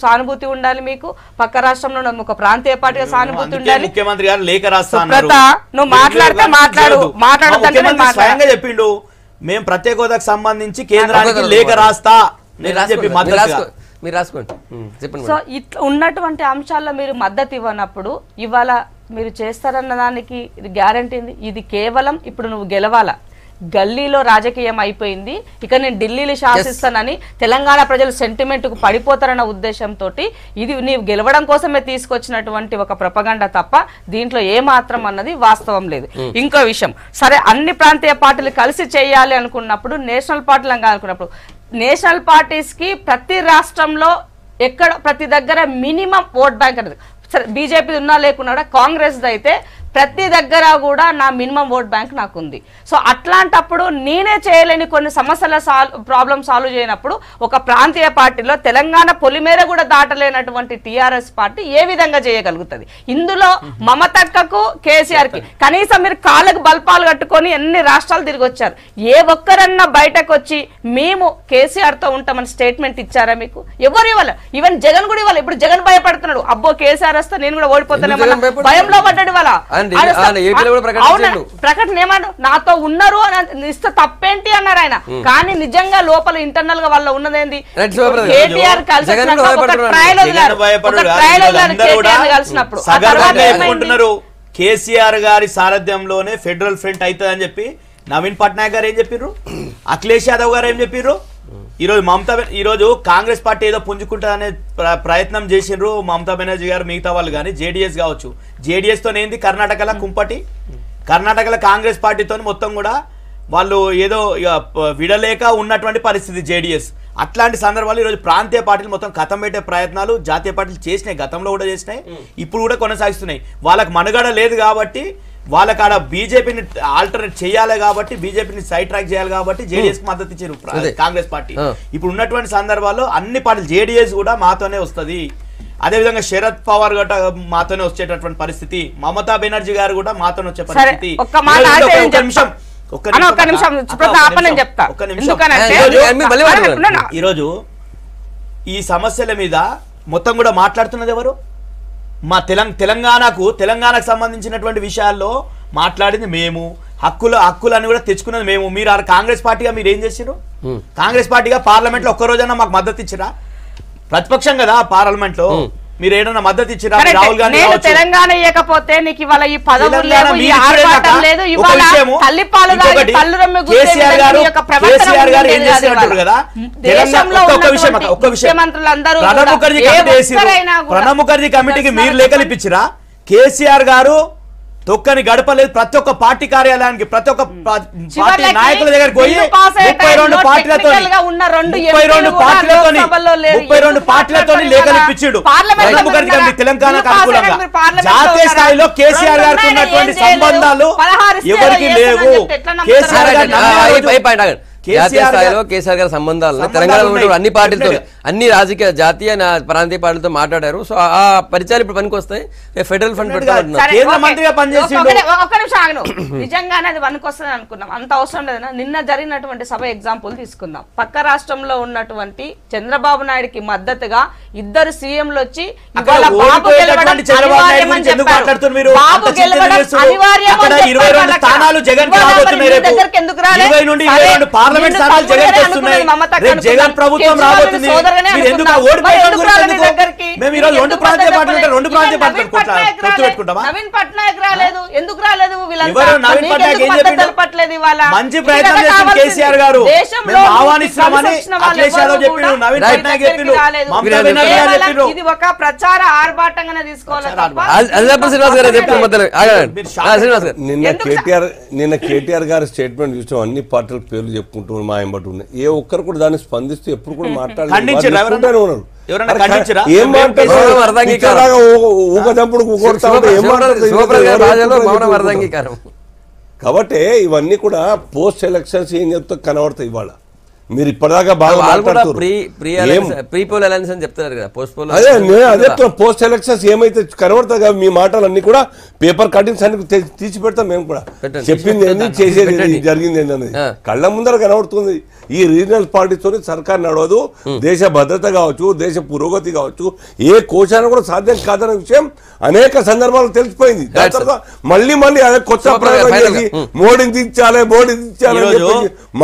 సానుభూతి ఉండాలి, మీకు పక్క రాష్ట్రంలో ఒక ప్రాంతీయ పార్టీగా సానుభూతి ఉండాలి. ముఖ్యమంత్రి గారు లేఖ నువ్వు మాట్లాడితే మాట్లాడు చెప్పిండు, మేము ప్రత్యేక హోదాకు సంబంధించి కేంద్రానికి లేఖ రాస్తా చెప్పి మీరు రాసుకోండి. సో ఇట్లా ఉన్నటువంటి అంశాల్లో మీరు మద్దతు ఇవ్వనప్పుడు ఇవాళ మీరు చేస్తారన్న దానికి ఇది గ్యారంటీ ఉంది. ఇది కేవలం ఇప్పుడు నువ్వు గెలవాలా, గల్లీలో రాజకీయం అయిపోయింది, ఇక నేను ఢిల్లీలో శాసిస్తానని తెలంగాణ ప్రజలు సెంటిమెంట్కు పడిపోతారన్న ఉద్దేశంతో ఇది నీవు గెలవడం కోసమే తీసుకొచ్చినటువంటి ఒక ప్రపగండ తప్ప దీంట్లో ఏమాత్రం అన్నది వాస్తవం లేదు. ఇంకో విషయం, సరే అన్ని ప్రాంతీయ పార్టీలు కలిసి చేయాలి అనుకున్నప్పుడు, నేషనల్ పార్టీలు అనుకున్నప్పుడు, నేషనల్ పార్టీస్ కి ప్రతి రాష్ట్రంలో ఎక్కడ ప్రతి దగ్గర మినిమం ఓట్ బ్యాంక్ అనేది, సరే బీజేపీ ఉన్నా లేకున్నా కాంగ్రెస్ అయితే ప్రతి దగ్గర కూడా నా మినిమం ఓట్ బ్యాంక్ నాకు ఉంది. సో అట్లాంటప్పుడు నేనే చేయలేని కొన్ని సమస్యల ప్రాబ్లం సాల్వ్ చేయనప్పుడు ఒక ప్రాంతీయ పార్టీలో తెలంగాణ పొలిమేర కూడా దాటలేనటువంటి టీఆర్ఎస్ పార్టీ ఏ విధంగా చేయగలుగుతుంది? ఇందులో మమతక్కకు కేసీఆర్కి కనీసం మీరు కాళ్ళకు బల్పాలు కట్టుకొని ఎన్ని రాష్ట్రాలు తిరిగి వచ్చారు, ఏ ఒక్కరన్నా బయటకు వచ్చి మేము కేసీఆర్తో ఉంటామని స్టేట్మెంట్ ఇచ్చారా? మీకు ఎవరు ఇవ్వాలి? ఈవెన్ జగన్ కూడా ఇవ్వాలి. ఇప్పుడు జగన్ భయపడుతున్నాడు, అబ్బో కేసీఆర్ వస్తే నేను కూడా ఓడిపోతాను భయంలో పడ్డాడు. వాళ్ళ ఏపీలో కూడా ప్రకటించారు. ప్రకటన ఏమన్నా నాతో ఉన్నారు అని ఇస్తే తప్పేంటి అన్నారు ఆయన. కానీ నిజంగా లోపల ఇంటర్నల్ గా వాళ్ళ ఉన్నదేంది కేటీఆర్ కలిసినప్పుడు కేసీఆర్ గారి సారథ్యంలోనే ఫెడరల్ ఫ్రంట్ అవుతుంది అని చెప్పి నవీన్ పట్నాయక్ గారు ఏం చెప్పారు, అఖిలేష్ యాదవ్ గారు ఏం చెప్పారు. ఈరోజు కాంగ్రెస్ పార్టీ ఏదో పుంజుకుంటుందనే ప్రయత్నం చేసిండ్రు మమతా బెనర్జీ గారు, మిగతా వాళ్ళు కానీ జేడీఎస్ కావచ్చు. జేడీఎస్ తోనేంది కర్ణాటకలో కుంపటి, కర్ణాటకలో కాంగ్రెస్ పార్టీతో మొత్తం కూడా వాళ్ళు ఏదో విడలేక ఉన్నటువంటి పరిస్థితి జేడీఎస్. అట్లాంటి సందర్భాలు ఈరోజు ప్రాంతీయ పార్టీలు మొత్తం కథం పెట్టే ప్రయత్నాలు జాతీయ పార్టీలు చేసినాయి, గతంలో కూడా చేసినాయి, ఇప్పుడు కూడా కొనసాగిస్తున్నాయి. వాళ్ళకి మనుగడ లేదు కాబట్టి వాళ్ళకి ఆడ బీజేపీని ఆల్టర్నేట్ చేయాలి కాబట్టి బీజేపీని సైడ్ ట్రాక్ చేయాలి కాబట్టి జేడీఎస్ కి మద్దతు ఇచ్చారు కాంగ్రెస్ పార్టీ. ఇప్పుడు ఉన్నటువంటి సందర్భాల్లో అన్ని పార్టీలు జేడీఎస్ కూడా మాతోనే వస్తుంది, అదేవిధంగా శరద్ పవార్ గట్ట మాతోనే వచ్చేటటువంటి పరిస్థితి, మమతా బెనర్జీ గారు కూడా మాతోనే వచ్చే పరిస్థితి. ఈరోజు ఈ సమస్యల మీద మొత్తం కూడా మాట్లాడుతున్నది ఎవరు? మా తెలంగాణకు సంబంధించినటువంటి విషయాల్లో మాట్లాడింది మేము, హక్కులన్నీ కూడా తెచ్చుకున్నది మేము. మీరు కాంగ్రెస్ పార్టీగా మీరు ఏం చేసారు? కాంగ్రెస్ పార్టీగా పార్లమెంట్ లో ఒక్క రోజైనా మాకు మద్దతు ఇచ్చిరా? ప్రతిపక్షం కదా పార్లమెంట్ లో, మీరు ఏదైనా మద్దతు ఇచ్చిరా? రాహుల్ గాంధీ తెలంగాణ ఇవ్వకపోతే నీకు ఇవాళ ఈ పదవులు లేవు, ఈ ఆర్భాటం లేదు, ఇవాళ తల్లిపాలు తాగి పళ్ళు రమ్మి కేసీఆర్ గారు ఏం చేసినట్టు కదా. ముఖ్యమంత్రులందరూ ప్రణబ్ ముఖర్జీ కమిటీకి మీరు లేఖలు ఇప్పించిరా? కేసీఆర్ గారు తొక్కని గడపలేదు, ప్రతి ఒక్క పార్టీ కార్యాలయానికి ప్రతి ఒక్క పార్టీ నాయకుల దగ్గరికి పోయి 32 పార్టీలతో లేఖలు ఇప్పించాడు తెలంగాణకు అనుకూలంగా. జాతీయ స్థాయిలో కేసీఆర్ గారికి ఉన్నటువంటి సంబంధాలు ఎవరికి లేవు. కేసీఆర్ గారు జాతీయ స్థాయిలో కేసీఆర్ గారి సంబంధాలను తెలంగాణలో అన్ని పార్టీలతో, అన్ని రాజకీయ జాతీయ ప్రాంతీయ పార్టీలతో మాట్లాడారు. సో ఆ పరిచయాలు ఇప్పుడు పనికి వస్తాయి. ఫెడరల్ ఫండ్ కేంద్ర మంత్రిగా పనిచేసిండు. ఒక్క నిమిషం ఆగను. నిజంగానే అది పనికి వస్తుంది అనుకున్నాం, అంత అవసరం లేదన్నా. నిన్న జరిగినటువంటి సభ ఎగ్జాంపుల్ తీసుకుందాం. పక్క రాష్ట్రంలో ఉన్నటువంటి చంద్రబాబు నాయుడుకి మద్దతుగా ఇద్దరు సీఎంలు వచ్చి బాబు గెలవడం అనివార్యమని చెప్పారు. బాబు గెలవడం అనివార్యమని దగ్గరికి ఎందుకు రాలేదు? పార్లమెంట్ స్థానాలు జగన్ చేస్తున్నాయి, జగన్ ప్రభుత్వం రాబోతుంది, మీరు ఎందుకు మేము ఈరోజు రెండు ప్రాంతీయ పార్టీలు నవీన్ పట్నాయక్ రాలేదు, ఎందుకు రాలేదు? నవీన్ పట్నాయక్ ఏం చెప్పారు? మంచి ప్రయత్నం చేసిన కేసీఆర్ గారు ఆహ్వానిస్తున్నామని అఖిలేష్ యాదవ్ చెప్పారు, నవీన్ పట్నాయక్ చెప్పారు, మమతా బెనర్జీ గారు చెప్పారు. ఇది ఒక ప్రచార ఆర్భాటంగానే తీసుకోవాలి. నిన్న కేటీఆర్ గారి స్టేట్మెంట్ చూసాం, అన్ని పార్టీల పేర్లు చెప్పుకుంటూ మా ఎంబటి ఉన్నాయి. ఏ ఒక్కరు కూడా దాన్ని స్పందిస్తూ ఎప్పుడు కూడా మాట్లాడారు. ఏం మాట్లాడారు? ఊగదంపుడు కాబట్టి ఇవన్నీ కూడా పోస్ట్ ఎలక్షన్స్ ఏం చెప్తా కనబడతాయి. ఇవాళ మీరు ఇప్పటిదాకా బాగా అదే పోస్ట్ ఎలక్షన్స్ ఏమైతే కనబడతాయి కదా, మీ మాటలన్నీ కూడా పేపర్ కటింగ్స్ అన్ని తీసి పెడతాం. మేము కూడా చెప్పింది ఏంది, చేసేది జరిగింది ఏంటి అనేది కళ్ళ ముందర కనబడుతుంది. ఈ రీజనల్ పార్టీతో సర్కార్ నడవదు. దేశ భద్రత కావచ్చు, దేశ పురోగతి కావచ్చు, ఏ కోశాన్ని కూడా సాధ్యం కాదనే విషయం అనేక సందర్భాలు తెలిసిపోయింది. దాని తర్వాత మళ్ళీ అదే కొత్త ప్రయోగం చేసి మోడీని దించాలి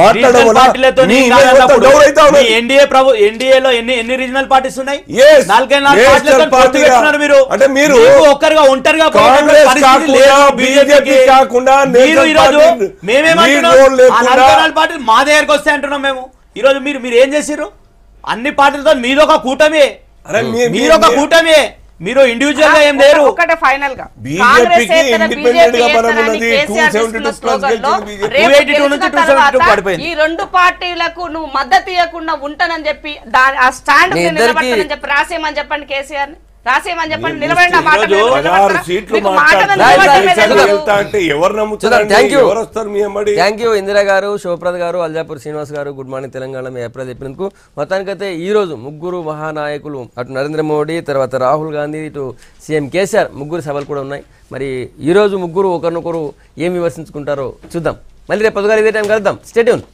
మాట్లాడడం వల్ల ఎన్డీఏలో ఎన్ని రీజనల్ పార్టీస్ ఉన్నాయి? అంటే మీరు ఒక్కరుగా ఒంటరిగా బీజేపీ కాకుండా పార్టీలు మా దగ్గరకు వస్తే అంటున్నాం మేము. ఈ రోజు మీరు ఏం చేసిర్రు? అన్ని పార్టీలతో మీదొక కూటమి, మీరొక కూటమి, మీరు ఇండివిజువల్ గా ఏం లేరు. ఒకటే ఫైనల్ గా ఈ రెండు పార్టీలకు నువ్వు మద్దతు ఇవ్వకుండా ఉంటానని చెప్పి ఆ స్టాండ్ నిలబడతానని చెప్పి రాసేయమని చెప్పండి కేసీఆర్ ని, రాసేయమని చెప్పండి, నిలబడి థ్యాంక్ యూ ఇందిరా గారు, శివప్రద గారు, అల్జాపూర్ శ్రీనివాస్ గారు. గుడ్ మార్నింగ్ తెలంగాణ మీ అభిప్రాయం చెప్పినందుకు. మొత్తానికైతే ఈ రోజు ముగ్గురు మహానాయకులు, అటు నరేంద్ర మోడీ, తర్వాత రాహుల్ గాంధీ, ఇటు సీఎం కేసీఆర్, ముగ్గురు సభలు కూడా ఉన్నాయి. మరి ఈ రోజు ముగ్గురు ఒకరినొకరు ఏం విమర్శించుకుంటారో చూద్దాం. మళ్ళీ రేపు పొద్దుగాల ఇదే టైం కలుద్దాం. Stay tune.